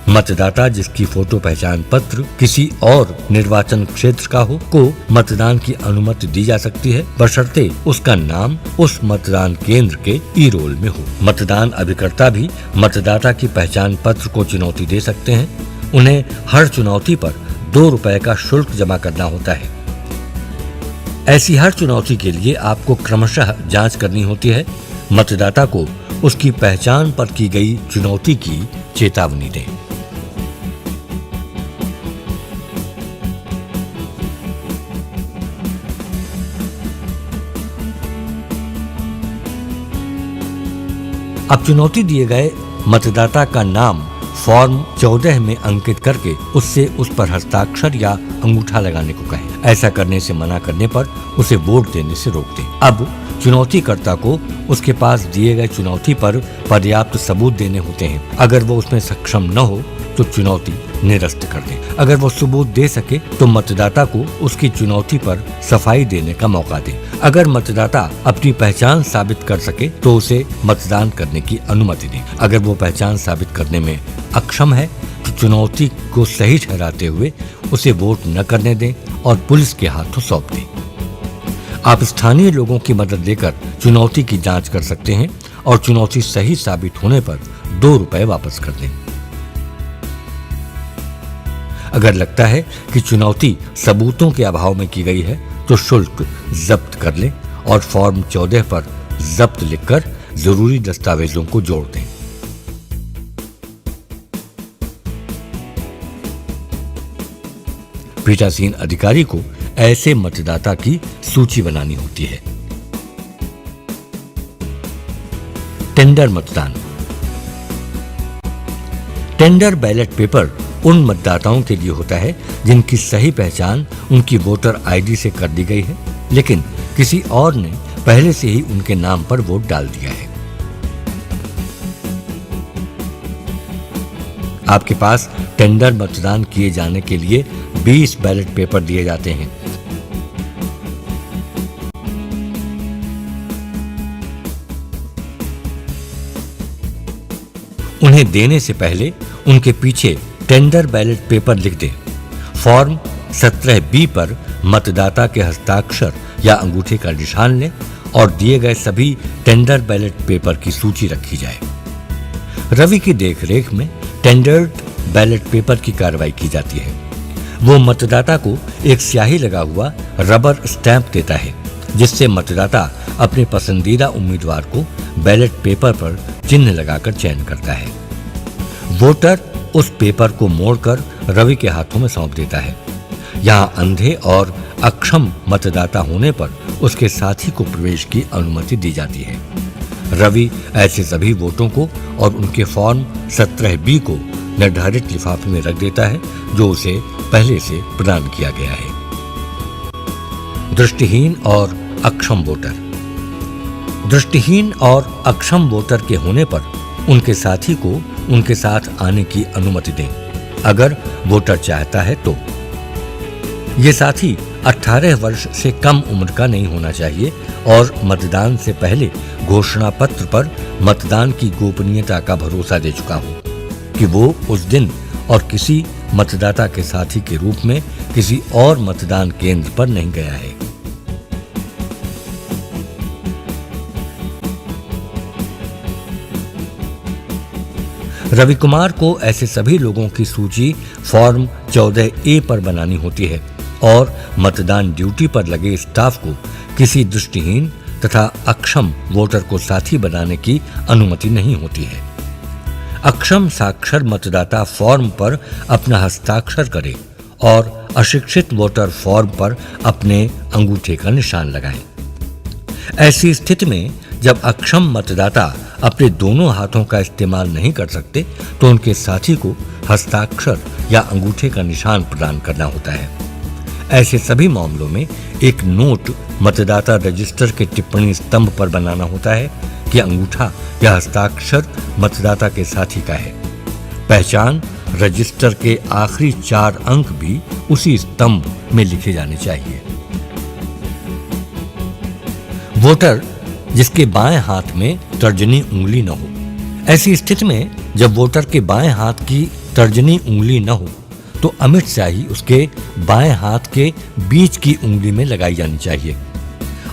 मतदाता जिसकी फोटो पहचान पत्र किसी और निर्वाचन क्षेत्र का हो को मतदान की अनुमति दी जा सकती है, बशर्ते उसका नाम उस मतदान केंद्र के ई रोल में हो। मतदान अभिकर्ता भी मतदाता की पहचान पत्र को चुनौती दे सकते हैं। उन्हें हर चुनौती पर 2 रुपए का शुल्क जमा करना होता है। ऐसी हर चुनौती के लिए आपको क्रमशः जांच करनी होती है। मतदाता को उसकी पहचान पर की गई चुनौती की चेतावनी दें। अब चुनौती दिए गए मतदाता का नाम फॉर्म 14 में अंकित करके उससे उस पर हस्ताक्षर या अंगूठा लगाने को कहें। ऐसा करने से मना करने पर उसे वोट देने से रोक दें। अब चुनौतीकर्ता को उसके पास दिए गए चुनौती पर पर्याप्त सबूत देने होते हैं। अगर वो उसमें सक्षम न हो तो चुनौती निरस्त कर दें। अगर वो सबूत दे सके तो मतदाता को उसकी चुनौती पर सफाई देने का मौका दें। अगर मतदाता अपनी पहचान साबित कर सके तो उसे मतदान करने की अनुमति दें। अगर वो पहचान साबित करने में अक्षम है तो चुनौती को सही ठहराते हुए उसे वोट न करने दें और पुलिस के हाथों सौंप दें। आप स्थानीय लोगों की मदद लेकर चुनौती की जांच कर सकते हैं और चुनौती सही साबित होने पर 2 रुपए वापस कर दें। अगर लगता है कि चुनौती सबूतों के अभाव में की गई है तो शुल्क जब्त कर लें और फॉर्म 14 पर जब्त लिखकर जरूरी दस्तावेजों को जोड़ दें। पीठासीन अधिकारी को ऐसे मतदाता की सूची बनानी होती है। टेंडर मतदान। टेंडर बैलेट पेपर उन मतदाताओं के लिए होता है जिनकी सही पहचान उनकी वोटर आईडी से कर दी गई है, लेकिन किसी और ने पहले से ही उनके नाम पर वोट डाल दिया है। आपके पास टेंडर मतदान किए जाने के लिए 20 बैलेट पेपर दिए जाते हैं। उन्हें देने से पहले उनके पीछे टेंडर बैलेट पेपर लिख दें। फॉर्म 17B पर मतदाता के हस्ताक्षर या अंगूठे का निशान लें और दिए गए सभी टेंडर बैलेट पेपर की सूची रखी जाए। रवि की देखरेख में टेंडर्ड बैलेट पेपर की कार्रवाई की जाती है। वो मतदाता को एक स्याही लगा हुआ रबर स्टैंप देता है, जिससे मतदाता अपने पसंदीदा उम्मीदवार को बैलेट पेपर पर चिन्ह लगाकर चयन करता है। वोटर उस पेपर को मोड़कर रवि के हाथों में सौंप देता है। यहाँ अंधे और अक्षम मतदाता होने पर उसके साथी को प्रवेश की अनुमति दी जाती है। रवि ऐसे सभी वोटों को और उनके फॉर्म 17B को निर्धारित लिफाफे में रख देता है जो उसे पहले से प्रदान किया गया है। दृष्टिहीन और अक्षम वोटर। दृष्टिहीन और अक्षम वोटर के होने पर उनके साथी को उनके साथ आने की अनुमति दें, अगर वोटर चाहता है तो। ये साथी 18 वर्ष से कम उम्र का नहीं होना चाहिए और मतदान से पहले घोषणा पत्र पर मतदान की गोपनीयता का भरोसा दे चुका हो कि वो उस दिन और किसी मतदाता के साथी के रूप में किसी और मतदान केंद्र पर नहीं गया है। रवि कुमार को ऐसे सभी लोगों की सूची फॉर्म 14A पर बनानी होती है और मतदान ड्यूटी पर लगे स्टाफ को किसी दृष्टिहीन तथा अक्षम वोटर को साथी बनाने की अनुमति नहीं होती है। अक्षम साक्षर मतदाता फॉर्म पर अपना हस्ताक्षर करे और अशिक्षित वोटर फॉर्म पर अपने अंगूठे का निशान लगाएं। ऐसी स्थिति में जब अक्षम मतदाता अपने दोनों हाथों का इस्तेमाल नहीं कर सकते तो उनके साथी को हस्ताक्षर या अंगूठे का निशान प्रदान करना होता है। ऐसे सभी मामलों में एक नोट मतदाता रजिस्टर के टिप्पणी स्तंभ पर बनाना होता है कि अंगूठा या हस्ताक्षर मतदाता के साथी का है। पहचान रजिस्टर के आखिरी 4 अंक भी उसी स्तंभ में लिखे जाने चाहिए। वोटर जिसके बाएं हाथ में तर्जनी उंगली न हो। ऐसी स्थिति में जब वोटर के बाएं हाथ की तर्जनी उंगली न हो तो अमिट स्याही उसके बाएं हाथ के बीच की उंगली में लगाई जानी चाहिए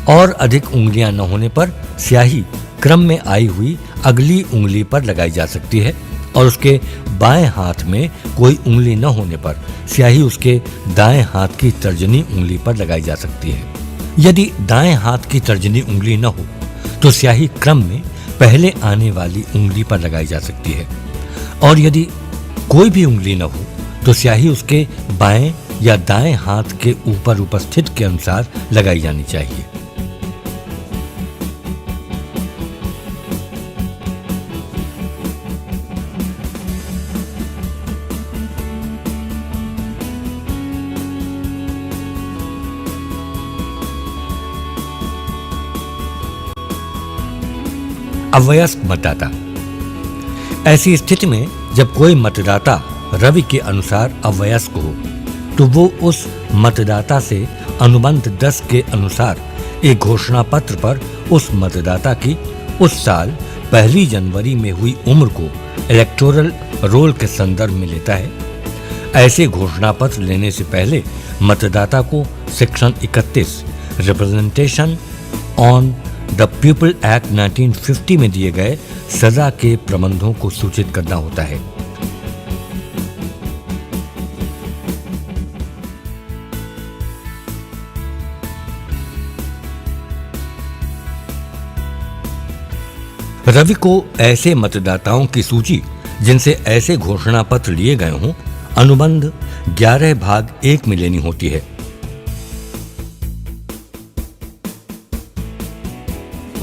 और अधिक उंगलियां न होने पर स्याही क्रम में आई हुई अगली उंगली पर लगाई जा सकती है और उसके बाएं हाथ में कोई उंगली न होने पर स्याही उसके दाएं हाथ की तर्जनी उंगली पर लगाई जा सकती है। यदि दाएं हाथ की तर्जनी उंगली न हो तो स्याही क्रम में पहले आने वाली उंगली पर लगाई जा सकती है और यदि कोई भी उंगली न हो तो स्याही उसके बाएं या दाएं हाथ के ऊपर उपस्थित के अनुसार लगाई जानी चाहिए। अवयस्क मतदाता। ऐसी स्थिति में जब कोई मतदाता रवि के अनुसार अवयस्क हो तो वो उस मतदाता से अनुबंध 10 के अनुसार एक घोषणा पत्र पर उस मतदाता की उस साल 1 जनवरी में हुई उम्र को इलेक्टोरल रोल के संदर्भ में लेता है। ऐसे घोषणा पत्र लेने से पहले मतदाता को section 31 representation on the people act 1950 में दिए गए सजा के प्रबंधों को सूचित करना होता है। रवि को ऐसे मतदाताओं की सूची जिनसे ऐसे घोषणा पत्र लिए गए हों अनुबंध 11/1 में लेनी होती है।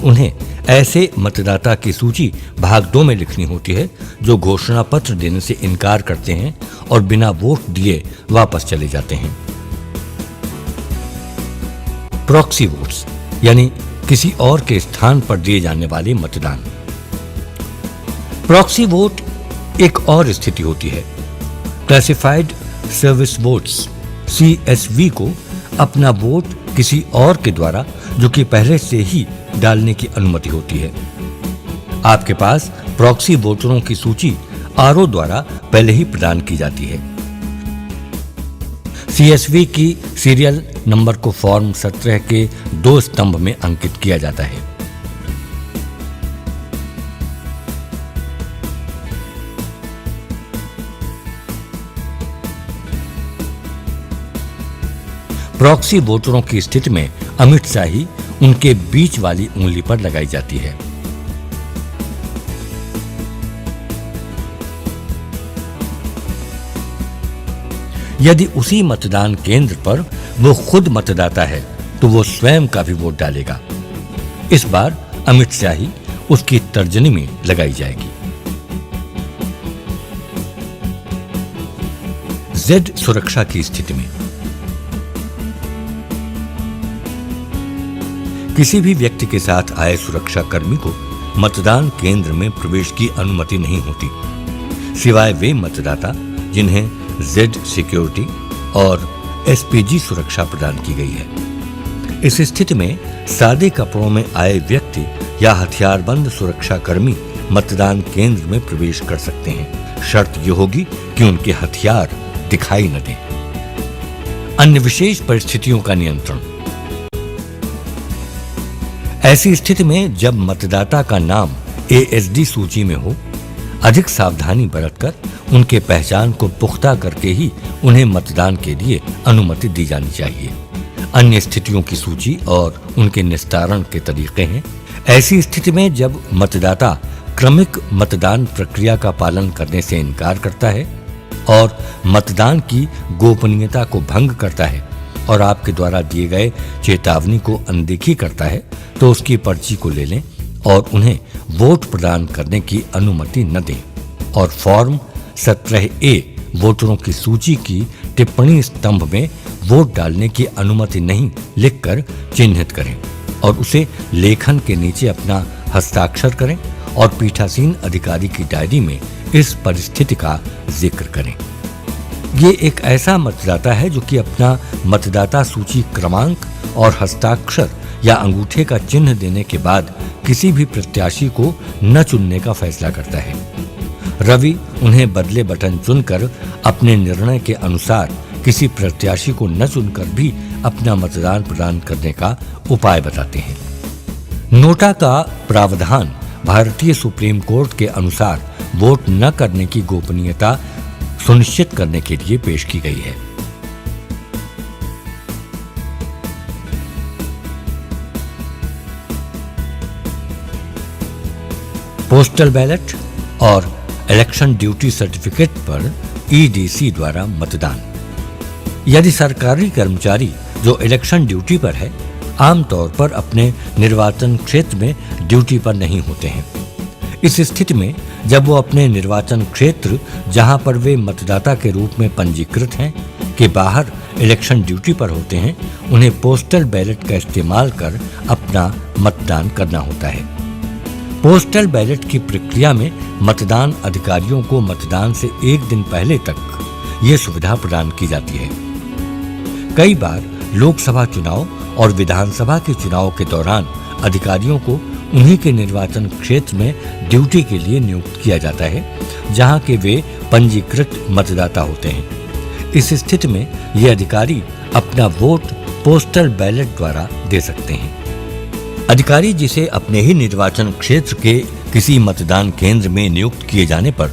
उन्हें ऐसे मतदाता की सूची भाग 2 में लिखनी होती है जो घोषणा पत्र देने से इनकार करते हैं और बिना वोट दिए वापस चले जाते हैं। प्रॉक्सी वोट्स यानी किसी और के स्थान पर दिए जाने वाले मतदान। प्रॉक्सी वोट एक और स्थिति होती है। क्लासिफाइड सर्विस वोट्स CSV को अपना वोट किसी और के द्वारा जो कि पहले से ही डालने की अनुमति होती है। आपके पास प्रॉक्सी वोटरों की सूची RO द्वारा पहले ही प्रदान की जाती है। CSV की सीरियल नंबर को फॉर्म 17 के 2 स्तंभ में अंकित किया जाता है। प्रॉक्सी वोटरों की स्थिति में अमिट स्याही उनके बीच वाली उंगली पर लगाई जाती है। यदि उसी मतदान केंद्र पर वो खुद मतदाता है तो वो स्वयं का भी वोट डालेगा। इस बार अमिट स्याही उसकी तर्जनी में लगाई जाएगी। Z सुरक्षा की स्थिति में किसी भी व्यक्ति के साथ आए सुरक्षा कर्मी को मतदान केंद्र में प्रवेश की अनुमति नहीं होती, सिवाय वे मतदाता जिन्हें Z सिक्योरिटी और एसपीजी सुरक्षा प्रदान की गई है। इस स्थिति में सादे कपड़ों में आए व्यक्ति या हथियारबंद सुरक्षाकर्मी मतदान केंद्र में प्रवेश कर सकते हैं। शर्त यह होगी कि उनके हथियार दिखाई न दें। अन्य विशेष परिस्थितियों का नियंत्रण। ऐसी स्थिति में जब मतदाता का नाम एएसडी सूची में हो, अधिक सावधानी बरतकर उनके पहचान को पुख्ता करके ही उन्हें मतदान के लिए अनुमति दी जानी चाहिए। अन्य स्थितियों की सूची और उनके निस्तारण के तरीके हैं। ऐसी स्थिति में जब मतदाता क्रमिक मतदान प्रक्रिया का पालन करने से इनकार करता है और मतदान की गोपनीयता को भंग करता है और आपके द्वारा दिए गए चेतावनी को अनदेखी करता है, तो उसकी पर्ची को ले लें और उन्हें वोट प्रदान करने की अनुमति न दें और फॉर्म 17A वोटरों की सूची की टिप्पणी स्तंभ में वोट डालने की अनुमति नहीं लिखकर चिन्हित करें और उसे लेखन के नीचे अपना हस्ताक्षर करें और पीठासीन अधिकारी की डायरी में इस परिस्थिति का जिक्र करें। ये एक ऐसा मतदाता है जो कि अपना मतदाता सूची क्रमांक और हस्ताक्षर या अंगूठे का चिन्ह देने के बाद किसी भी प्रत्याशी को न चुनने का फैसला करता है। रवि उन्हें बदले बटन चुनकर अपने निर्णय के अनुसार किसी प्रत्याशी को न चुनकर भी अपना मतदान प्रदान करने का उपाय बताते हैं। नोटा का प्रावधान भारतीय सुप्रीम कोर्ट के अनुसार वोट न करने की गोपनीयता सुनिश्चित करने के लिए पेश की गई है। पोस्टल बैलेट और इलेक्शन ड्यूटी सर्टिफिकेट पर ईडीसी द्वारा मतदान। यदि सरकारी कर्मचारी जो इलेक्शन ड्यूटी पर है आमतौर पर अपने निर्वाचन क्षेत्र में ड्यूटी पर नहीं होते हैं, इस स्थिति में जब वो अपने निर्वाचन क्षेत्र जहां पर वे मतदाता के रूप में पंजीकृत हैं के बाहर इलेक्शन ड्यूटी पर होते हैं, उन्हें पोस्टल बैलेट का इस्तेमाल कर अपना मतदान करना होता है। पोस्टल बैलेट की प्रक्रिया में मतदान अधिकारियों को मतदान से एक दिन पहले तक ये सुविधा प्रदान की जाती है। कई बार लोकसभा चुनाव और विधानसभा के चुनाव के दौरान अधिकारियों को उन्हीं के निर्वाचन क्षेत्र में ड्यूटी के लिए नियुक्त किया जाता है जहां के वे पंजीकृत मतदाता होते हैं। इस स्थिति में ये अधिकारी अपना वोट पोस्टल बैलेट द्वारा दे सकते हैं। अधिकारी जिसे अपने ही निर्वाचन क्षेत्र के किसी मतदान केंद्र में नियुक्त किए जाने पर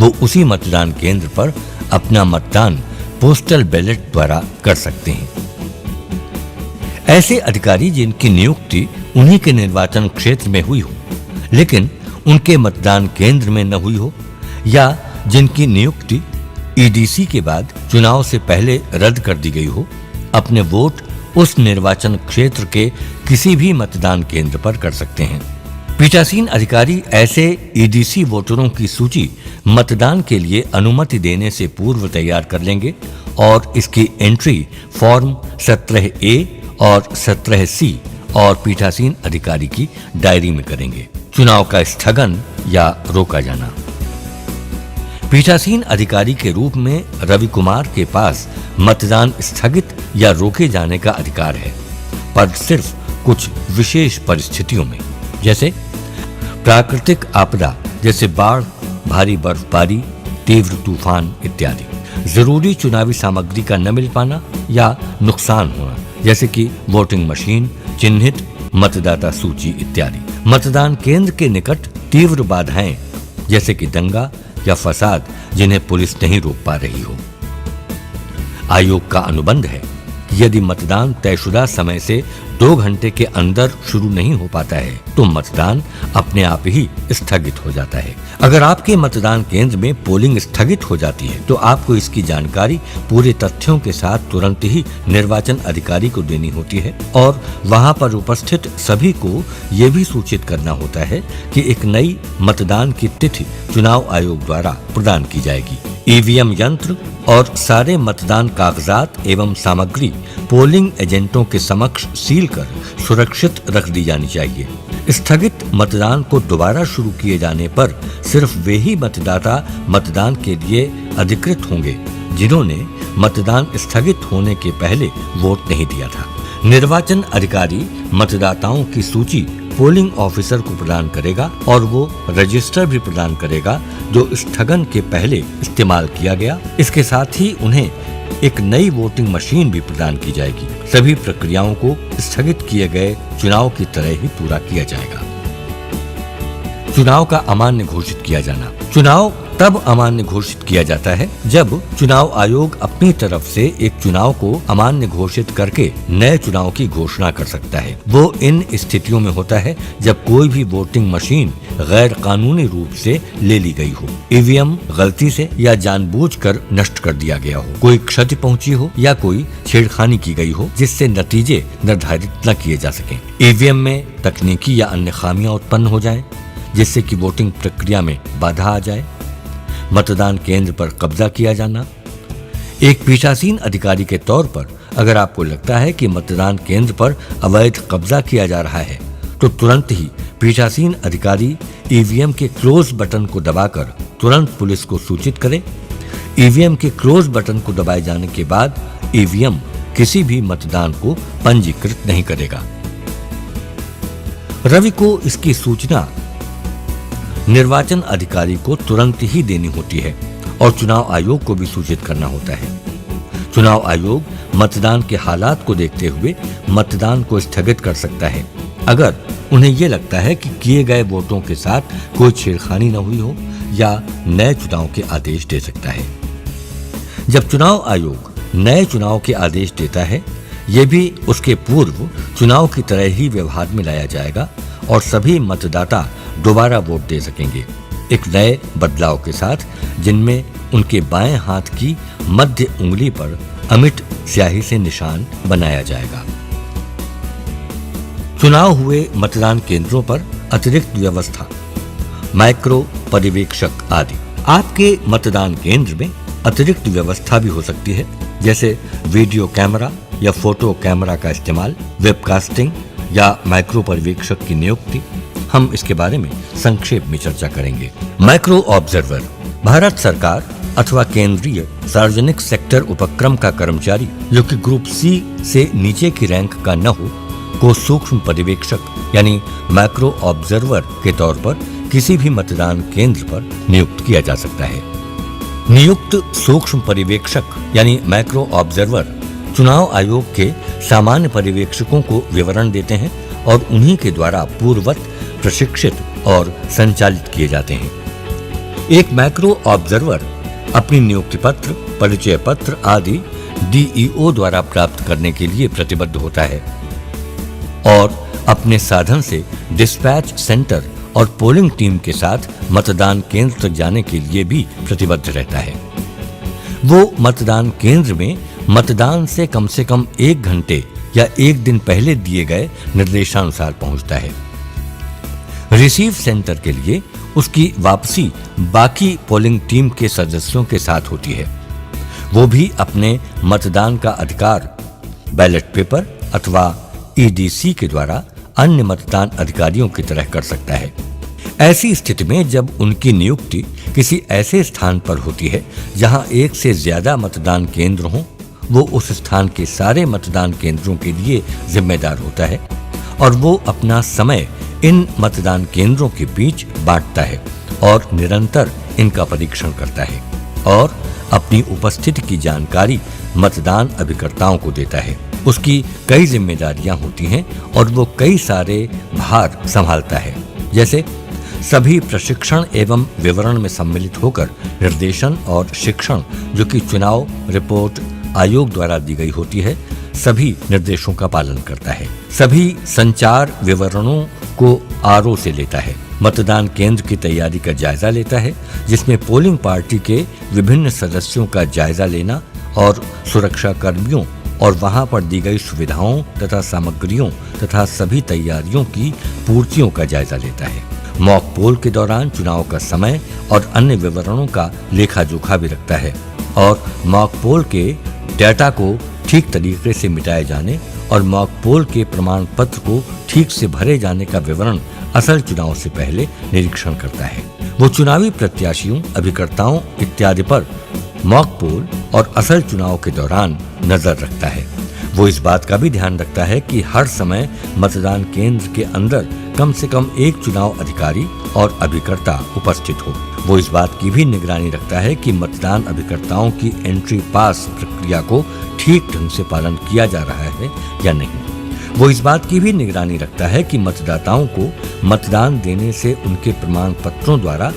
वो उसी मतदान केंद्र पर अपना मतदान पोस्टल बैलेट द्वारा कर सकते हैं। ऐसे अधिकारी जिनकी नियुक्ति उन्हीं के निर्वाचन क्षेत्र में हुई हो लेकिन उनके मतदान केंद्र में न हुई हो, या जिनकी नियुक्ति ईडीसी के बाद चुनाव से पहले रद्द कर दी गई हो, अपने वोट उस निर्वाचन क्षेत्र के किसी भी मतदान केंद्र पर कर सकते हैं। पीठासीन अधिकारी ऐसे ईडीसी वोटरों की सूची मतदान के लिए अनुमति देने से पूर्व तैयार कर लेंगे और इसकी एंट्री फॉर्म 17A और 17C और पीठासीन अधिकारी की डायरी में करेंगे। चुनाव का स्थगन या रोका जाना। पीठासीन अधिकारी के रूप में रवि कुमार के पास मतदान स्थगित या रोके जाने का अधिकार है, पर सिर्फ कुछ विशेष परिस्थितियों में, जैसे प्राकृतिक आपदा जैसे बाढ़, भारी बर्फबारी, तीव्र तूफान इत्यादि, जरूरी चुनावी सामग्री का न मिल पाना या नुकसान होना जैसे कि वोटिंग मशीन, चिन्हित मतदाता सूची इत्यादि, मतदान केंद्र के निकट तीव्र बाधाएं जैसे कि दंगा या फसाद जिन्हें पुलिस नहीं रोक पा रही हो। आयोग का अनुबंध है कि यदि मतदान तयशुदा समय से 2 घंटे के अंदर शुरू नहीं हो पाता है तो मतदान अपने आप ही स्थगित हो जाता है। अगर आपके मतदान केंद्र में पोलिंग स्थगित हो जाती है तो आपको इसकी जानकारी पूरे तथ्यों के साथ तुरंत ही निर्वाचन अधिकारी को देनी होती है और वहां पर उपस्थित सभी को ये भी सूचित करना होता है कि एक नई मतदान की तिथि चुनाव आयोग द्वारा प्रदान की जाएगी। ईवीएम यंत्र और सारे मतदान कागजात एवं सामग्री पोलिंग एजेंटों के समक्ष सील कर सुरक्षित रख दी जानी चाहिए। स्थगित मतदान को दोबारा शुरू किए जाने पर सिर्फ वे ही मतदाता मतदान के लिए अधिकृत होंगे जिन्होंने मतदान स्थगित होने के पहले वोट नहीं दिया था। निर्वाचन अधिकारी मतदाताओं की सूची पोलिंग ऑफिसर को प्रदान करेगा और वो रजिस्टर भी प्रदान करेगा जो स्थगन के पहले इस्तेमाल किया गया। इसके साथ ही उन्हें एक नई वोटिंग मशीन भी प्रदान की जाएगी। सभी प्रक्रियाओं को स्थगित किए गए चुनाव की तरह ही पूरा किया जाएगा। चुनाव का अमान्य घोषित किया जाना। चुनाव तब अमान्य घोषित किया जाता है जब चुनाव आयोग अपनी तरफ से एक चुनाव को अमान्य घोषित करके नए चुनाव की घोषणा कर सकता है। वो इन स्थितियों में होता है जब कोई भी वोटिंग मशीन गैर कानूनी रूप से ले ली गई हो, ईवीएम गलती से या जानबूझकर नष्ट कर दिया गया हो, कोई क्षति पहुंची हो या कोई छेड़खानी की गई हो जिससे नतीजे निर्धारित न किए जा सकें। ईवीएम में तकनीकी या अन्य खामियां उत्पन्न हो जाएं, जिससे कि वोटिंग प्रक्रिया में बाधा आ जाए। मतदान केंद्र पर कब्जा किया जाना। एक पीठासीन अधिकारी के तौर पर अगर आपको लगता है कि मतदान केंद्र पर अवैध कब्जा किया जा रहा है तो तुरंत ही पीठासीन अधिकारी ईवीएम के क्लोज बटन को दबाकर तुरंत पुलिस को सूचित करे। ईवीएम के क्लोज बटन को दबाए जाने के बाद ईवीएम किसी भी मतदान को पंजीकृत नहीं करेगा। रवि को इसकी सूचना निर्वाचन अधिकारी को तुरंत ही देनी होती है और चुनाव आयोग को भी सूचित करना होता है। चुनाव आयोग मतदान के हालात को देखते हुए मतदान को स्थगित कर सकता है अगर उन्हें ये लगता है कि किए गए वोटों के साथ कोई छेड़खानी न हुई हो, या नए चुनाव के आदेश दे सकता है। जब चुनाव आयोग नए चुनाव के आदेश देता है, ये भी उसके पूर्व चुनाव की तरह ही व्यवहार में लाया जाएगा और सभी मतदाता दोबारा वोट दे सकेंगे, एक नए बदलाव के साथ जिनमें उनके बाएं हाथ की मध्य उंगली पर अमिट स्याही से निशान बनाया जाएगा। चुनाव हुए मतदान केंद्रों पर अतिरिक्त व्यवस्था, माइक्रो पर्यवेक्षक आदि। आपके मतदान केंद्र में अतिरिक्त व्यवस्था भी हो सकती है, जैसे वीडियो कैमरा या फोटो कैमरा का इस्तेमाल, वेबकास्टिंग या माइक्रो पर्यवेक्षक की नियुक्ति। हम इसके बारे में संक्षेप में चर्चा करेंगे। माइक्रो ऑब्जर्वर भारत सरकार अथवा केंद्रीय सार्वजनिक सेक्टर उपक्रम का कर्मचारी जो कि ग्रुप सी से नीचे की रैंक का न हो को सूक्ष्म पर्यवेक्षक यानी माइक्रो ऑब्जर्वर के तौर पर किसी भी मतदान केंद्र पर नियुक्त किया जा सकता है। नियुक्त सूक्ष्म पर्यवेक्षक यानी माइक्रो ऑब्जर्वर चुनाव आयोग के सामान्य पर्यवेक्षकों को विवरण देते हैं और उन्हीं के द्वारा पूर्ववत प्रशिक्षित और संचालित किए जाते हैं। एक माइक्रो ऑब्जर्वर अपनी नियुक्ति पत्र, परिचय पत्र आदि डीईओ द्वारा प्राप्त करने के लिए प्रतिबद्ध होता है और अपने साधन से डिस्पैच सेंटर और पोलिंग टीम के साथ मतदान केंद्र तक जाने के लिए भी प्रतिबद्ध रहता है। वो मतदान केंद्र में मतदान से कम 1 घंटे या 1 दिन पहले दिए गए निर्देशानुसार पहुंचता है। रिसीव सेंटर के लिए उसकी वापसी बाकी पोलिंग टीम के सदस्यों के साथ होती है। वो भी अपने मतदान का अधिकार बैलेट पेपर अथवा ईडीसी के द्वारा अन्य मतदान अधिकारियों की तरह कर सकता है। ऐसी स्थिति में जब उनकी नियुक्ति किसी ऐसे स्थान पर होती है जहां एक से ज्यादा मतदान केंद्र हों, वो उस स्थान के सारे मतदान केंद्रों के लिए जिम्मेदार होता है और वो अपना समय इन मतदान केंद्रों के बीच बांटता है और निरंतर इनका परीक्षण करता है और अपनी उपस्थिति की जानकारी मतदान अभिकर्ताओं को देता है। उसकी कई जिम्मेदारियां होती हैं और वो कई सारे भार संभालता है, जैसे सभी प्रशिक्षण एवं विवरण में सम्मिलित होकर निर्देशन और शिक्षण जो कि चुनाव रिपोर्ट आयोग द्वारा दी गई होती है, सभी निर्देशों का पालन करता है। सभी संचार विवरणों को आरओ से लेता है। मतदान केंद्र की तैयारी का जायजा लेता है, जिसमें पोलिंग पार्टी के विभिन्न सदस्यों का जायजा लेना और सुरक्षा कर्मियों और वहां पर दी गई सुविधाओं तथा सामग्रियों तथा सभी तैयारियों की पूर्तियों का जायजा लेता है। मॉक पोल के दौरान चुनाव का समय और अन्य विवरणों का लेखा जोखा भी रखता है और मॉक पोल के डेटा को ठीक तरीके से मिटाए जाने और मॉक पोल के प्रमाण पत्र को ठीक से भरे जाने का विवरण असल चुनाव से पहले निरीक्षण करता है। वो चुनावी प्रत्याशियों, अभिकर्ताओं इत्यादि पर मॉक पोल और असल चुनाव के दौरान नजर रखता है। वो इस बात का भी ध्यान रखता है कि हर समय मतदान केंद्र के अंदर कम से कम एक चुनाव अधिकारी और अभिकर्ता उपस्थित हो। वो इस बात की भी निगरानी रखता है कि मतदान अभिकर्ताओं की एंट्री पास प्रक्रिया को ठीक ढंग से पालन किया जा रहा है या नहीं। वो इस बात की भी निगरानी रखता है कि मतदाताओं को मतदान देने से उनके प्रमाण पत्रों द्वारा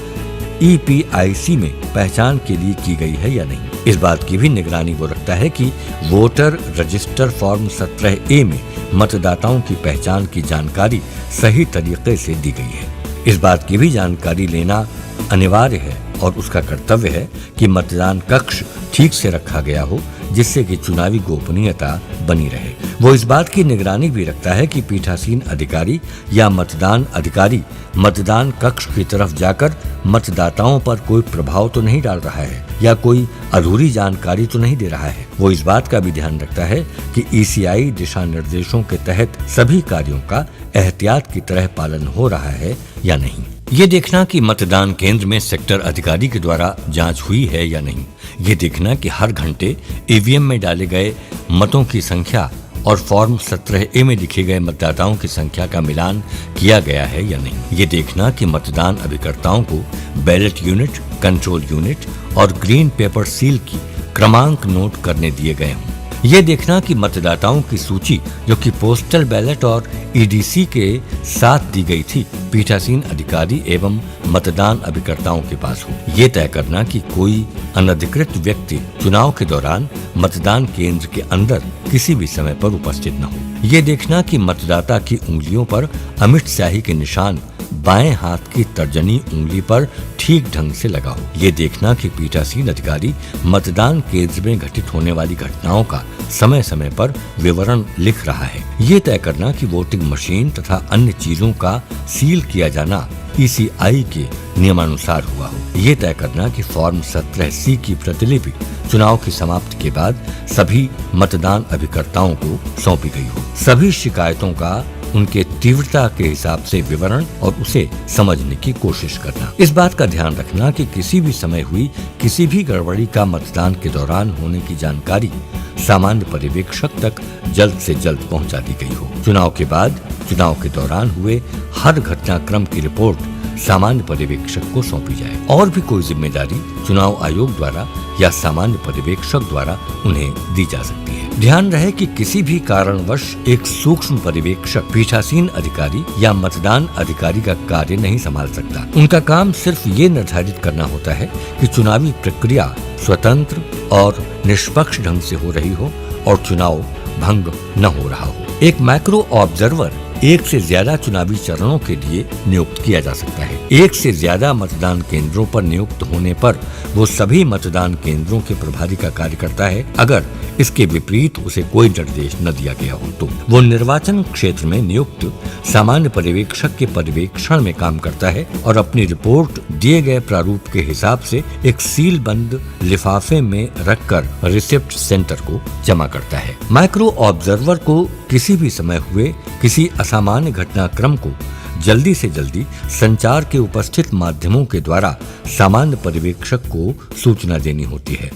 EPIC में पहचान के लिए की गई है या नहीं। इस बात की भी निगरानी वो रखता है कि वोटर रजिस्टर फॉर्म 17A में मतदाताओं की पहचान की जानकारी सही तरीके से दी गई है। इस बात की भी जानकारी लेना अनिवार्य है और उसका कर्तव्य है कि मतदान कक्ष ठीक से रखा गया हो, जिससे कि चुनावी गोपनीयता बनी रहे। वो इस बात की निगरानी भी रखता है कि पीठासीन अधिकारी या मतदान अधिकारी मतदान कक्ष की तरफ जाकर मतदाताओं पर कोई प्रभाव तो नहीं डाल रहा है या कोई अधूरी जानकारी तो नहीं दे रहा है। वो इस बात का भी ध्यान रखता है कि ECI दिशा निर्देशों के तहत सभी कार्यों का एहतियात की तरह पालन हो रहा है या नहीं। ये देखना कि मतदान केंद्र में सेक्टर अधिकारी के द्वारा जांच हुई है या नहीं। ये देखना कि हर घंटे EVM में डाले गए मतों की संख्या और फॉर्म 17A में लिखे गए मतदाताओं की संख्या का मिलान किया गया है या नहीं। ये देखना कि मतदान अभिकर्ताओं को बैलेट यूनिट, कंट्रोल यूनिट और ग्रीन पेपर सील की क्रमांक नोट करने दिए गए हों। ये देखना कि मतदाताओं की सूची जो कि पोस्टल बैलेट और EDC के साथ दी गई थी, पीठासीन अधिकारी एवं मतदान अभिकर्ताओं के पास हो। ये तय करना कि कोई अनधिकृत व्यक्ति चुनाव के दौरान मतदान केंद्र के अंदर किसी भी समय पर उपस्थित न हो। ये देखना कि मतदाता की उंगलियों पर अमिट स्याही के निशान बाएं हाथ की तर्जनी उंगली पर ठीक ढंग से लगा हो। ये देखना कि पीठासीन अधिकारी मतदान केंद्र में घटित होने वाली घटनाओं का समय समय पर विवरण लिख रहा है। ये तय करना कि वोटिंग मशीन तथा अन्य चीजों का सील किया जाना ECI के नियमानुसार हुआ हो। ये तय करना कि फॉर्म 17C की प्रतिलिपि चुनाव की समाप्ति के बाद सभी मतदान अभिकर्ताओं को सौंपी गई हो। सभी शिकायतों का उनके तीव्रता के हिसाब से विवरण और उसे समझने की कोशिश करना। इस बात का ध्यान रखना कि किसी भी समय हुई किसी भी गड़बड़ी का मतदान के दौरान होने की जानकारी सामान्य पर्यवेक्षक तक जल्द से जल्द पहुंचा दी गई हो। चुनाव के बाद चुनाव के दौरान हुए हर घटनाक्रम की रिपोर्ट सामान्य पर्यवेक्षक को सौंपी जाए और भी कोई जिम्मेदारी चुनाव आयोग द्वारा या सामान्य पर्यवेक्षक द्वारा उन्हें दी जा सकती है। ध्यान रहे कि किसी भी कारणवश एक सूक्ष्म पर्यवेक्षक पीठासीन अधिकारी या मतदान अधिकारी का कार्य नहीं संभाल सकता। उनका काम सिर्फ ये निर्धारित करना होता है कि चुनावी प्रक्रिया स्वतंत्र और निष्पक्ष ढंग से हो रही हो और चुनाव भंग न हो रहा हो। एक मैक्रो ऑब्जर्वर एक से ज्यादा चुनावी चरणों के लिए नियुक्त किया जा सकता है। एक से ज्यादा मतदान केंद्रों पर नियुक्त होने पर वो सभी मतदान केंद्रों के प्रभारी का कार्य करता है। अगर इसके विपरीत उसे कोई निर्देश न दिया गया हो तो वो निर्वाचन क्षेत्र में नियुक्त सामान्य पर्यवेक्षक के पर्यवेक्षण में काम करता है और अपनी रिपोर्ट दिए गए प्रारूप के हिसाब से एक सील बंद लिफाफे में रखकर रिसिप्ट सेंटर को जमा करता है। माइक्रो ऑब्जर्वर को किसी भी समय हुए किसी असामान्य घटनाक्रम को जल्दी से जल्दी संचार के उपस्थित माध्यमों के द्वारा सामान्य पर्यवेक्षक को सूचना देनी होती है।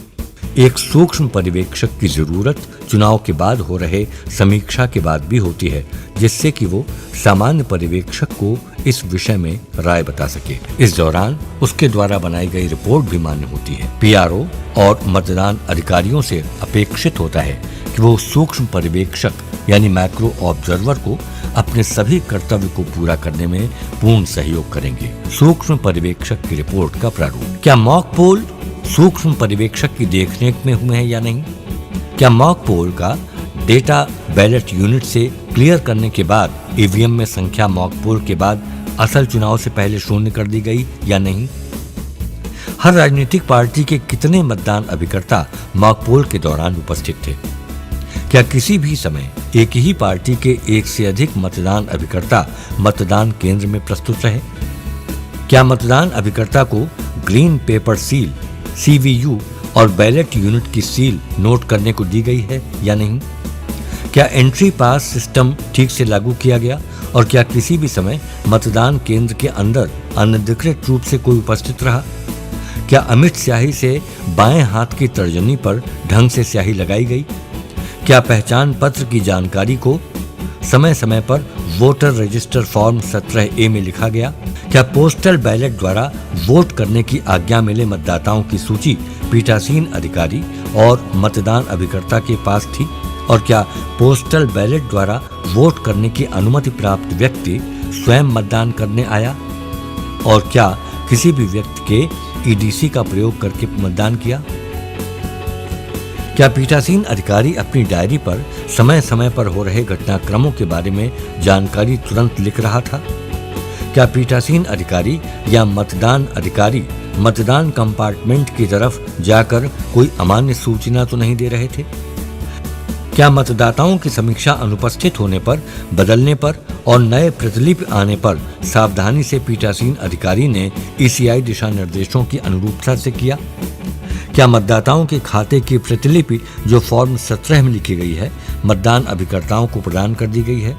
एक सूक्ष्म पर्यवेक्षक की जरूरत चुनाव के बाद हो रहे समीक्षा के बाद भी होती है, जिससे कि वो सामान्य पर्यवेक्षक को इस विषय में राय बता सके। इस दौरान उसके द्वारा बनाई गई रिपोर्ट भी मान्य होती है। PRO और मतदान अधिकारियों से अपेक्षित होता है कि वो सूक्ष्म पर्यवेक्षक यानी मैक्रो ऑब्जर्वर को अपने सभी कर्तव्य को पूरा करने में पूर्ण सहयोग करेंगे। सूक्ष्म पर्यवेक्षक की रिपोर्ट का प्रारूप। क्या मॉक पोल सूक्ष्म पर्यवेक्षक की देखरेख में हुए हैं या नहीं? क्या मॉक पोल का डेटा बैलेट यूनिट से क्लियर करने के बाद EVM में संख्या मॉक पोल के बाद असल चुनाव से पहले शून्य कर दी गई या नहीं? हर राजनीतिक पार्टी के कितने मतदान अभिकर्ता मॉक पोल के दौरान उपस्थित थे? क्या किसी भी समय एक ही पार्टी के एक से अधिक मतदान अभिकर्ता मतदान केंद्र में प्रस्तुत रहे? क्या मतदान अभिकर्ता को ग्रीन पेपर सील CVU और बैलेट यूनिट की सील नोट करने को दी गई है या नहीं? क्या एंट्री पास सिस्टम ठीक से लागू किया गया और क्या किसी भी समय मतदान केंद्र के अंदर अनधिकृत रूप से कोई उपस्थित रहा? क्या अमिट स्याही से बाएं हाथ की तर्जनी पर ढंग से स्याही लगाई गई? क्या पहचान पत्र की जानकारी को समय समय पर वोटर रजिस्टर फॉर्म 17A में लिखा गया? क्या पोस्टल बैलेट द्वारा वोट करने की आज्ञा मिले मतदाताओं की सूची पीठासीन अधिकारी और मतदान अभिकर्ता के पास थी? और क्या पोस्टल बैलेट द्वारा वोट करने की अनुमति प्राप्त व्यक्ति स्वयं मतदान करने आया? और क्या किसी भी व्यक्ति के ईडीसी का प्रयोग करके मतदान किया? क्या पीठासीन अधिकारी अपनी डायरी पर समय समय पर हो रहे घटनाक्रमों के बारे में जानकारी तुरंत लिख रहा था? क्या पीठासीन अधिकारी या मतदान अधिकारी मतदान कंपार्टमेंट की तरफ जाकर कोई अमान्य सूचना तो नहीं दे रहे थे? क्या मतदाताओं की समीक्षा अनुपस्थित होने पर, बदलने पर और नए प्रतिलिपि आने पर सावधानी से पीठासीन अधिकारी ने ईसीआई दिशा निर्देशों की अनुरूपता से किया? क्या मतदाताओं के खाते की प्रतिलिपि जो फॉर्म 17 में लिखी गई है, मतदान अभिकर्ताओं को प्रदान कर दी गई है?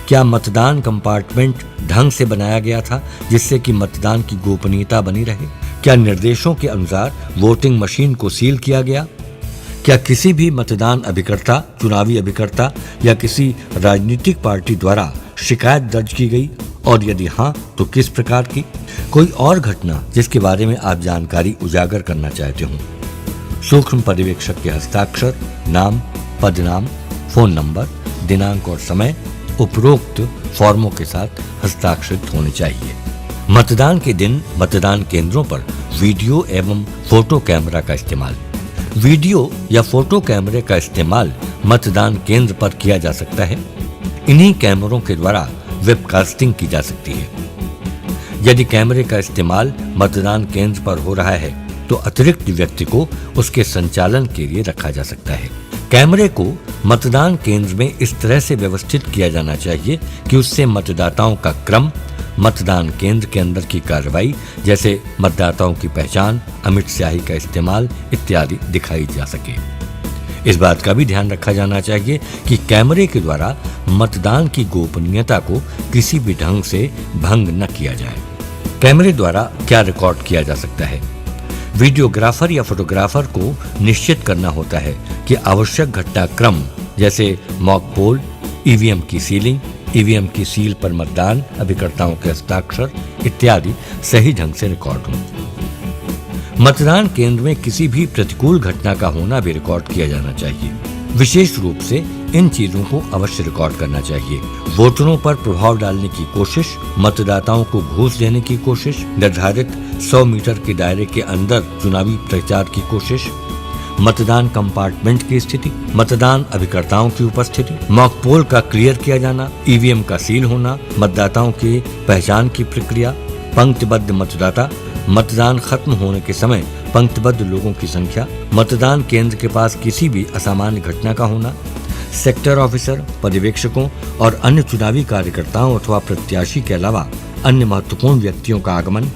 क्या मतदान कंपार्टमेंट ढंग से बनाया गया था जिससे कि मतदान की गोपनीयता बनी रहे? क्या निर्देशों के अनुसार वोटिंग मशीन को सील किया गया? क्या किसी भी मतदान अभिकर्ता, चुनावी अभिकर्ता या किसी राजनीतिक पार्टी द्वारा शिकायत दर्ज की गई, और यदि हाँ तो किस प्रकार की? कोई और घटना जिसके बारे में आप जानकारी उजागर करना चाहते हो? सूक्ष्म पर्यवेक्षक के हस्ताक्षर, नाम, पदनाम, फोन नंबर, दिनांक और समय उपरोक्त फॉर्मों के साथ हस्ताक्षरित होने चाहिए। मतदान के दिन मतदान केंद्रों पर वीडियो एवं फोटो कैमरा का इस्तेमाल। वीडियो या फोटो कैमरे का इस्तेमाल मतदान केंद्र पर किया जा सकता है। इन्हीं कैमरों के द्वारा वेबकास्टिंग की जा सकती है। यदि कैमरे का इस्तेमाल मतदान केंद्र पर हो रहा है तो अतिरिक्त व्यक्ति को उसके संचालन के लिए रखा जा सकता है। कैमरे को मतदान केंद्र में इस तरह से व्यवस्थित किया जाना चाहिए कि उससे मतदाताओं का क्रम, मतदान केंद्र के अंदर की कार्रवाई जैसे मतदाताओं की पहचान, अमिट स्याही का इस्तेमाल इत्यादि दिखाई जा सके। इस बात का भी ध्यान रखा जाना चाहिए कि कैमरे के द्वारा मतदान की गोपनीयता को किसी भी ढंग से भंग न किया जाए। कैमरे द्वारा क्या रिकॉर्ड किया जा सकता है? वीडियोग्राफर या फोटोग्राफर को निश्चित करना होता है कि आवश्यक घटनाक्रम जैसे मॉक पोल, ईवीएम की सीलिंग, ईवीएम की सील पर मतदान अभिकर्ताओं के हस्ताक्षर इत्यादि सही ढंग से रिकॉर्ड हों। मतदान केंद्र में किसी भी प्रतिकूल घटना का होना भी रिकॉर्ड किया जाना चाहिए। विशेष रूप से इन चीजों को अवश्य रिकॉर्ड करना चाहिए। वोटरों पर प्रभाव डालने की कोशिश, मतदाताओं को घूस देने की कोशिश, निर्धारित 100 मीटर के दायरे के अंदर चुनावी प्रचार की कोशिश, मतदान कंपार्टमेंट की स्थिति, मतदान अभिकर्ताओं की उपस्थिति, मॉक पोल का क्लियर किया जाना, ईवीएम का सील होना, मतदाताओं की पहचान की प्रक्रिया, पंक्तिबद्ध मतदाता, मतदान खत्म होने के समय पंक्तिबद्ध लोगों की संख्या, मतदान केंद्र के पास किसी भी असामान्य घटना का होना, सेक्टर ऑफिसर, पर्यवेक्षकों और अन्य चुनावी कार्यकर्ताओं अथवा प्रत्याशी के अलावा अन्य महत्वपूर्ण व्यक्तियों का आगमन,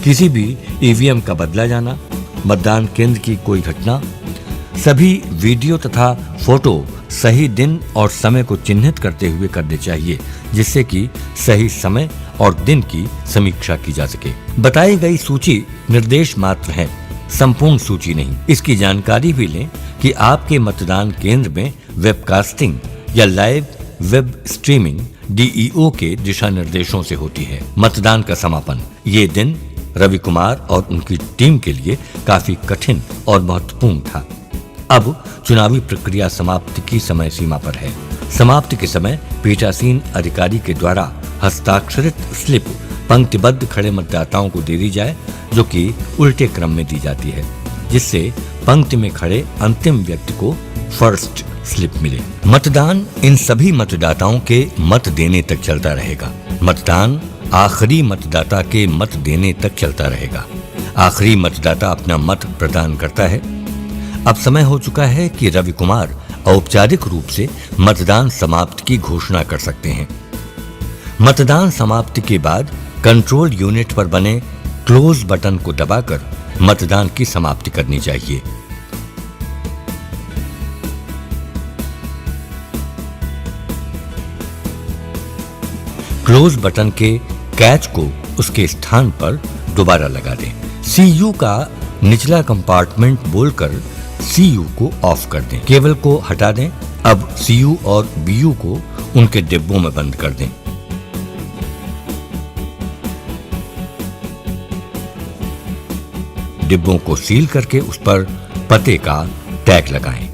किसी भी ईवीएम का बदला जाना, मतदान केंद्र की कोई घटना, सभी वीडियो तथा फोटो सही दिन और समय को चिन्हित करते हुए करने चाहिए जिससे कि सही समय और दिन की समीक्षा की जा सके। बताई गई सूची निर्देश मात्र है, संपूर्ण सूची नहीं। इसकी जानकारी भी लें कि आपके मतदान केंद्र में वेबकास्टिंग या लाइव वेब स्ट्रीमिंग डीईओ के दिशा निर्देशों से होती है। मतदान का समापन, ये दिन रवि कुमार और उनकी टीम के लिए काफी कठिन और महत्वपूर्ण था। अब चुनावी प्रक्रिया समाप्ति की समय सीमा पर है। समाप्ति के समय पीठासीन अधिकारी के द्वारा हस्ताक्षरित स्लिप पंक्तिबद्ध खड़े मतदाताओं को दे दी जाए, जो कि उल्टे क्रम में दी जाती है, जिससे पंक्ति में खड़े अंतिम व्यक्ति को फर्स्ट स्लिप मिले। मतदान इन सभी मतदाताओं के मत देने तक चलता रहेगा। मतदान आखिरी मतदाता के मत देने तक चलता रहेगा। आखिरी मतदाता अपना मत प्रदान करता है। अब समय हो चुका है कि रवि कुमार औपचारिक रूप से मतदान समाप्ति की घोषणा कर सकते हैं। मतदान समाप्ति के बाद कंट्रोल यूनिट पर बने क्लोज बटन को दबाकर मतदान की समाप्ति करनी चाहिए। क्लोज बटन के कैच को उसके स्थान पर दोबारा लगा दें। CU का निचला कंपार्टमेंट बोलकर CU को ऑफ कर दें, केबल को हटा दें। अब CU और BU को उनके डिब्बों में बंद कर दें। डिब्बों को सील करके उस पर पते का टैग लगाएं।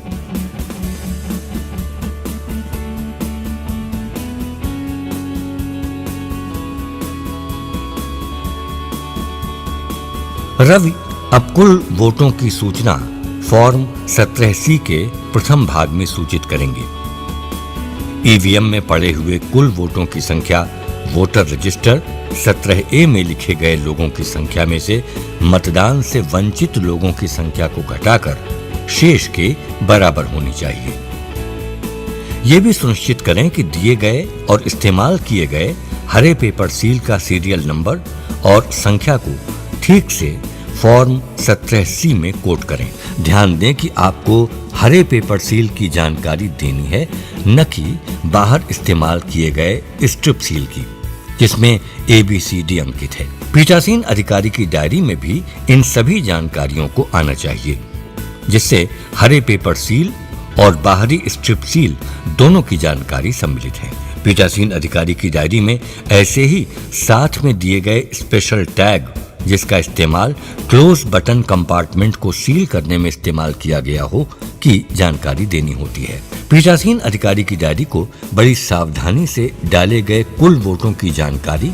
रवि अब कुल वोटों की सूचना फॉर्म 17C के प्रथम भाग में सूचित करेंगे। ईवीएम में पड़े हुए कुल वोटों की संख्या वोटर रजिस्टर 17A में लिखे गए लोगों की संख्या में से मतदान से वंचित लोगों की संख्या को घटाकर शेष के बराबर होनी चाहिए। ये भी सुनिश्चित करें कि दिए गए और इस्तेमाल किए गए हरे पेपर सील का सीरियल नंबर और संख्या को ठीक से फॉर्म 17C में कोट करें। ध्यान दें कि आपको हरे पेपर सील की जानकारी देनी है, न कि बाहर इस्तेमाल किए गए स्ट्रिप सील की, जिसमें ABCD अंकित है। पीठासीन अधिकारी की डायरी में भी इन सभी जानकारियों को आना चाहिए, जिससे हरे पेपर सील और बाहरी स्ट्रिप सील दोनों की जानकारी सम्मिलित है। पीठासीन अधिकारी की डायरी में ऐसे ही साथ में दिए गए स्पेशल टैग, जिसका इस्तेमाल क्लोज बटन कंपार्टमेंट को सील करने में इस्तेमाल किया गया हो, की जानकारी देनी होती है। पीठासीन अधिकारी की डायरी को बड़ी सावधानी से डाले गए कुल वोटों की जानकारी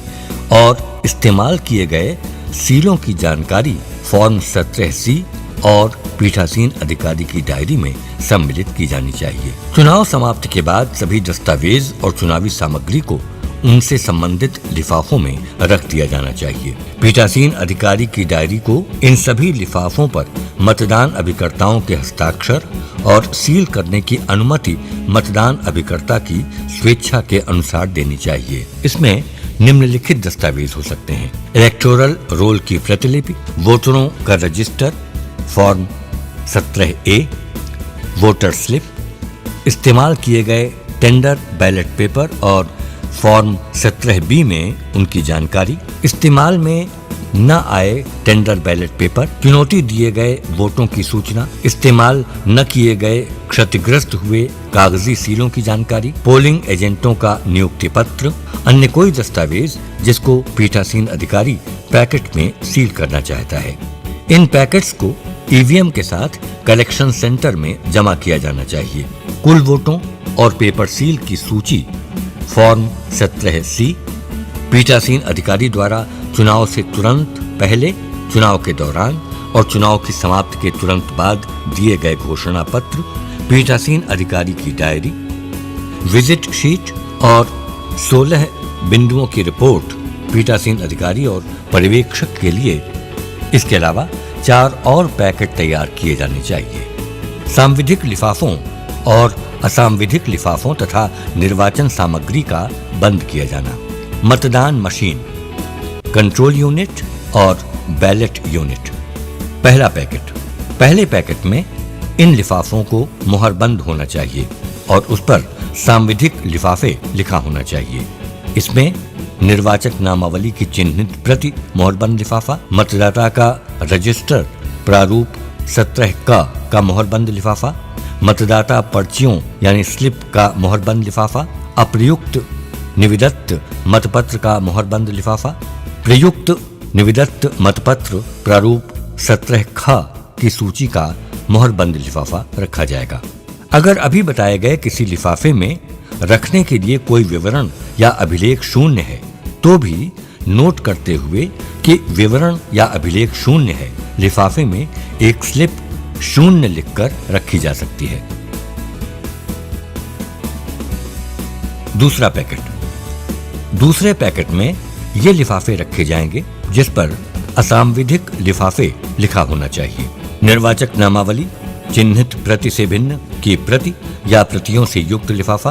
और इस्तेमाल किए गए सीलों की जानकारी फॉर्म 17C और पीठासीन अधिकारी की डायरी में सम्मिलित की जानी चाहिए। चुनाव समाप्ति के बाद सभी दस्तावेज और चुनावी सामग्री को उनसे संबंधित लिफाफों में रख दिया जाना चाहिए। पीठासीन अधिकारी की डायरी को इन सभी लिफाफों पर मतदान अभिकर्ताओं के हस्ताक्षर और सील करने की अनुमति मतदान अभिकर्ता की स्वेच्छा के अनुसार देनी चाहिए। इसमें निम्नलिखित दस्तावेज हो सकते हैं: इलेक्टोरल रोल की प्रतिलिपि, वोटरों का register form 17A, voter slip, इस्तेमाल किए गए टेंडर बैलेट पेपर और फॉर्म 17B में उनकी जानकारी, इस्तेमाल में न आए टेंडर बैलेट पेपर, चुनौती दिए गए वोटों की सूचना, इस्तेमाल न किए गए क्षतिग्रस्त हुए कागजी सीलों की जानकारी, पोलिंग एजेंटों का नियुक्ति पत्र, अन्य कोई दस्तावेज जिसको पीठासीन अधिकारी पैकेट में सील करना चाहता है। इन पैकेट्स को ईवीएम के साथ कलेक्शन सेंटर में जमा किया जाना चाहिए। कुल वोटों और पेपर सील की सूची फॉर्म 17C पीठासीन अधिकारी द्वारा चुनाव से तुरंत पहले, चुनाव के दौरान और चुनाव की समाप्ति के तुरंत बाद दिए गए घोषणा पत्र, पीठासीन अधिकारी की डायरी, विजिट शीट और 16 बिंदुओं की रिपोर्ट पीठासीन अधिकारी और पर्यवेक्षक के लिए। इसके अलावा 4 और पैकेट तैयार किए जाने चाहिए। सांविधिक लिफाफों और असांविधिक लिफाफों तथा निर्वाचन सामग्री का बंद किया जाना। मतदान मशीन, कंट्रोल यूनिट और बैलेट यूनिट। पहला पैकेट, पहले पैकेट में इन लिफाफों को मुहरबंद होना चाहिए और उस पर सांविधिक लिफाफे लिखा होना चाहिए। इसमें निर्वाचक नामावली की चिन्हित प्रति मुहरबंद लिफाफा, मतदाता का रजिस्टर प्रारूप 17 का मुहरबंद लिफाफा, मतदाता पर्चियों यानी स्लिप का मुहरबंद लिफाफा, अप्रयुक्त निविदत्त मतपत्र का मुहरबंद लिफाफा, प्रयुक्त निविदत्त मतपत्र प्रारूप 17 की सूची का मुहरबंद लिफाफा रखा जाएगा। अगर अभी बताए गए किसी लिफाफे में रखने के लिए कोई विवरण या अभिलेख शून्य है, तो भी नोट करते हुए कि विवरण या अभिलेख शून्य है, लिफाफे में एक स्लिप शून्य लिखकर रखी जा सकती है। दूसरा पैकेट, दूसरे पैकेट में ये लिफाफे रखे जाएंगे जिस पर असांविधिक लिफाफे लिखा होना चाहिए। निर्वाचक नामावली, चिन्हित प्रति से भिन्न की प्रति या प्रतियों से युक्त लिफाफा,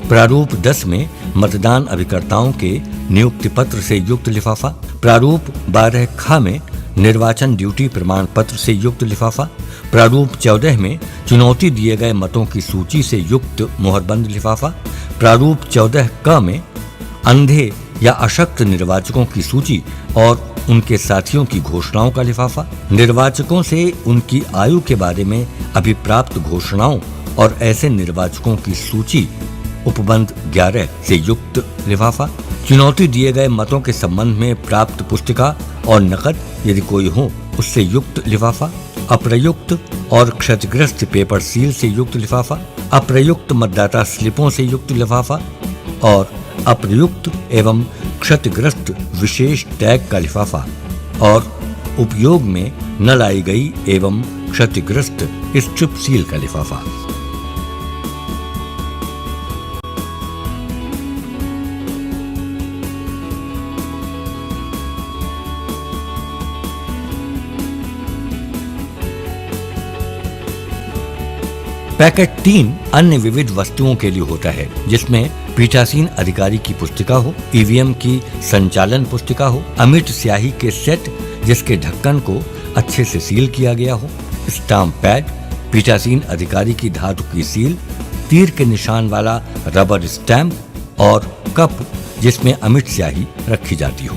प्रारूप 10 में मतदान अभिकर्ताओं के नियुक्ति पत्र से युक्त लिफाफा, प्रारूप 12 में निर्वाचन ड्यूटी प्रमाण पत्र से युक्त लिफाफा, प्रारूप 14 में चुनौती दिए गए मतों की सूची से युक्त मुहरबंद लिफाफा, प्रारूप 14 में अंधे या अशक्त निर्वाचकों की सूची और उनके साथियों की घोषणाओं का लिफाफा, निर्वाचकों से उनकी आयु के बारे में अभिप्राप्त घोषणाओं और ऐसे निर्वाचकों की सूची उपबंध 11 से युक्त लिफाफा, चुनौती दिए गए मतों के संबंध में प्राप्त पुस्तिका और नकद यदि कोई हो उससे युक्त लिफाफा, अप्रयुक्त और क्षतिग्रस्त पेपर सील से युक्त लिफाफा, अप्रयुक्त मतदाता स्लिपों से युक्त लिफाफा और अप्रयुक्त एवं क्षतिग्रस्त विशेष टैग का लिफाफा और उपयोग में न लाई गई एवं क्षतिग्रस्त स्ट्रिप सील का लिफाफा। पैकेट 3 अन्य विविध वस्तुओं के लिए होता है, जिसमें पीठासीन अधिकारी की पुस्तिका हो, ईवीएम की संचालन पुस्तिका हो, अमिट स्याही के सेट जिसके ढक्कन को अच्छे से सील किया गया हो, स्टाम्प पैड, पीठासीन अधिकारी की धातु की सील, तीर के निशान वाला रबर स्टैम्प और कप जिसमें अमिट स्याही रखी जाती हो।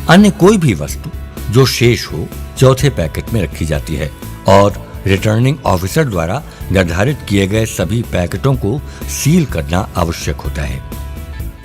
अन्य कोई भी वस्तु जो शेष हो चौथे पैकेट में रखी जाती है और रिटर्निंग ऑफिसर द्वारा निर्धारित किए गए सभी पैकेटों को सील करना आवश्यक होता है।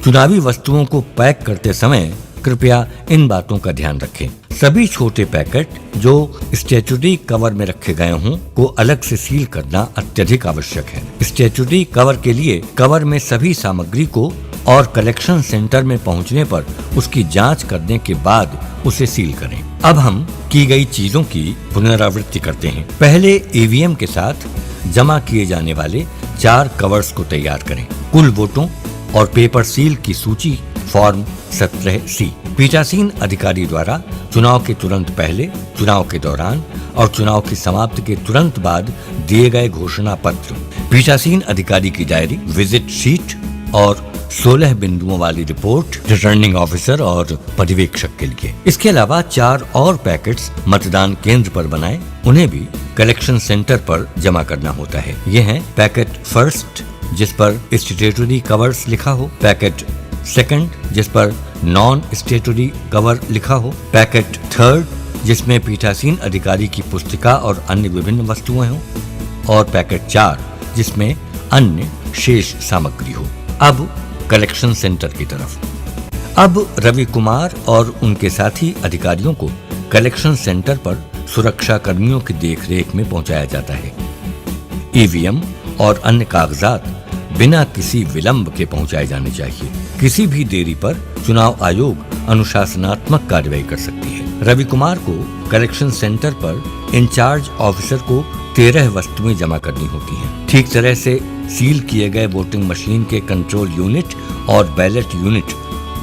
चुनावी वस्तुओं को पैक करते समय कृपया इन बातों का ध्यान रखें। सभी छोटे पैकेट जो स्टैट्यूटरी कवर में रखे गए हों को अलग से सील करना अत्यधिक आवश्यक है। स्टैट्यूटरी कवर के लिए कवर में सभी सामग्री को और कलेक्शन सेंटर में पहुंचने पर उसकी जांच करने के बाद उसे सील करें। अब हम की गई चीजों की पुनरावृत्ति करते हैं। पहले ईवीएम के साथ जमा किए जाने वाले 4 कवर्स को तैयार करें। कुल वोटों और पेपर सील की सूची फॉर्म 17C। पीठासीन अधिकारी द्वारा चुनाव के तुरंत पहले, चुनाव के दौरान और चुनाव की समाप्ति के तुरंत बाद दिए गए घोषणा पत्र, पीठासीन अधिकारी की डायरी, विजिट शीट और 16 बिंदुओं वाली रिपोर्ट रिटर्निंग ऑफिसर और पर्यवेक्षक के लिए। इसके अलावा 4 और पैकेट्स मतदान केंद्र पर बनाए, उन्हें भी कलेक्शन सेंटर पर जमा करना होता है। ये हैं पैकेट फर्स्ट जिस पर स्टैट्यूटरी कवर्स लिखा हो, पैकेट सेकंड जिस पर नॉन स्टैट्यूटरी कवर लिखा हो, पैकेट थर्ड जिसमें पीठासीन अधिकारी की पुस्तिका और अन्य विभिन्न वस्तुएं हों और पैकेट 4 जिसमें अन्य शेष सामग्री हो। अब कलेक्शन सेंटर की तरफ। अब रवि कुमार और उनके साथी अधिकारियों को कलेक्शन सेंटर पर सुरक्षा कर्मियों की देखरेख में पहुंचाया जाता है। ईवीएम और अन्य कागजात बिना किसी विलंब के पहुंचाए जाने चाहिए। किसी भी देरी पर चुनाव आयोग अनुशासनात्मक कार्रवाई कर सकती है। रवि कुमार को कलेक्शन सेंटर पर इंचार्ज ऑफिसर को 13 वस्तुएं जमा करनी होती हैं। ठीक तरह से सील किए गए वोटिंग मशीन के कंट्रोल यूनिट और बैलेट यूनिट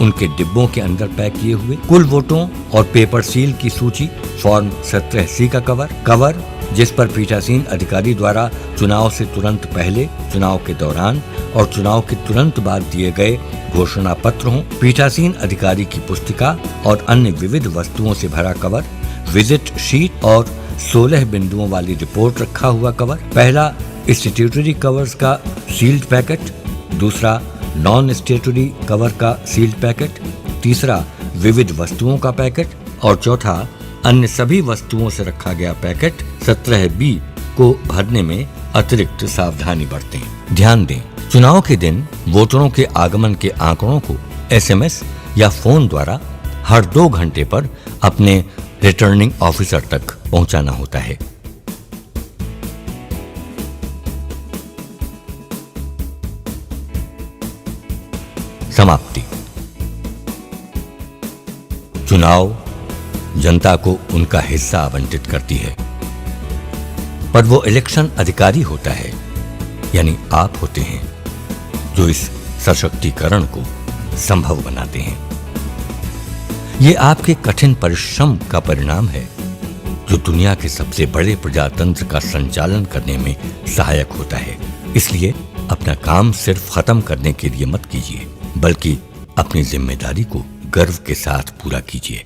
उनके डिब्बों के अंदर पैक किए हुए, कुल वोटों और पेपर सील की सूची फॉर्म 17C का कवर जिस पर पीठासीन अधिकारी द्वारा चुनाव से तुरंत पहले, चुनाव के दौरान और चुनाव के तुरंत बाद दिए गए घोषणा पत्र हों, पीठासीन अधिकारी की पुस्तिका और अन्य विविध वस्तुओं से भरा कवर, विजिट शीट और 16 बिंदुओं वाली रिपोर्ट रखा हुआ कवर। पहला स्टैट्यूटरी कवर्स का सील्ड पैकेट, दूसरा नॉन स्टैट्यूटरी कवर का सील्ड पैकेट, तीसरा विविध वस्तुओं का पैकेट और चौथा अन्य सभी वस्तुओं से रखा गया पैकेट 17B को भरने में अतिरिक्त सावधानी बरतें। ध्यान दें, चुनाव के दिन वोटरों के आगमन के आंकड़ों को SMS या फोन द्वारा हर 2 घंटे पर अपने रिटर्निंग ऑफिसर तक पहुंचाना होता है। समाप्ति। चुनाव जनता को उनका हिस्सा आवंटित करती है, पर वो इलेक्शन अधिकारी होता है, यानी आप होते हैं जो इस सशक्तिकरण को संभव बनाते हैं। ये आपके कठिन परिश्रम का परिणाम है जो दुनिया के सबसे बड़े प्रजातंत्र का संचालन करने में सहायक होता है। इसलिए अपना काम सिर्फ खत्म करने के लिए मत कीजिए, बल्कि अपनी जिम्मेदारी को गर्व के साथ पूरा कीजिए।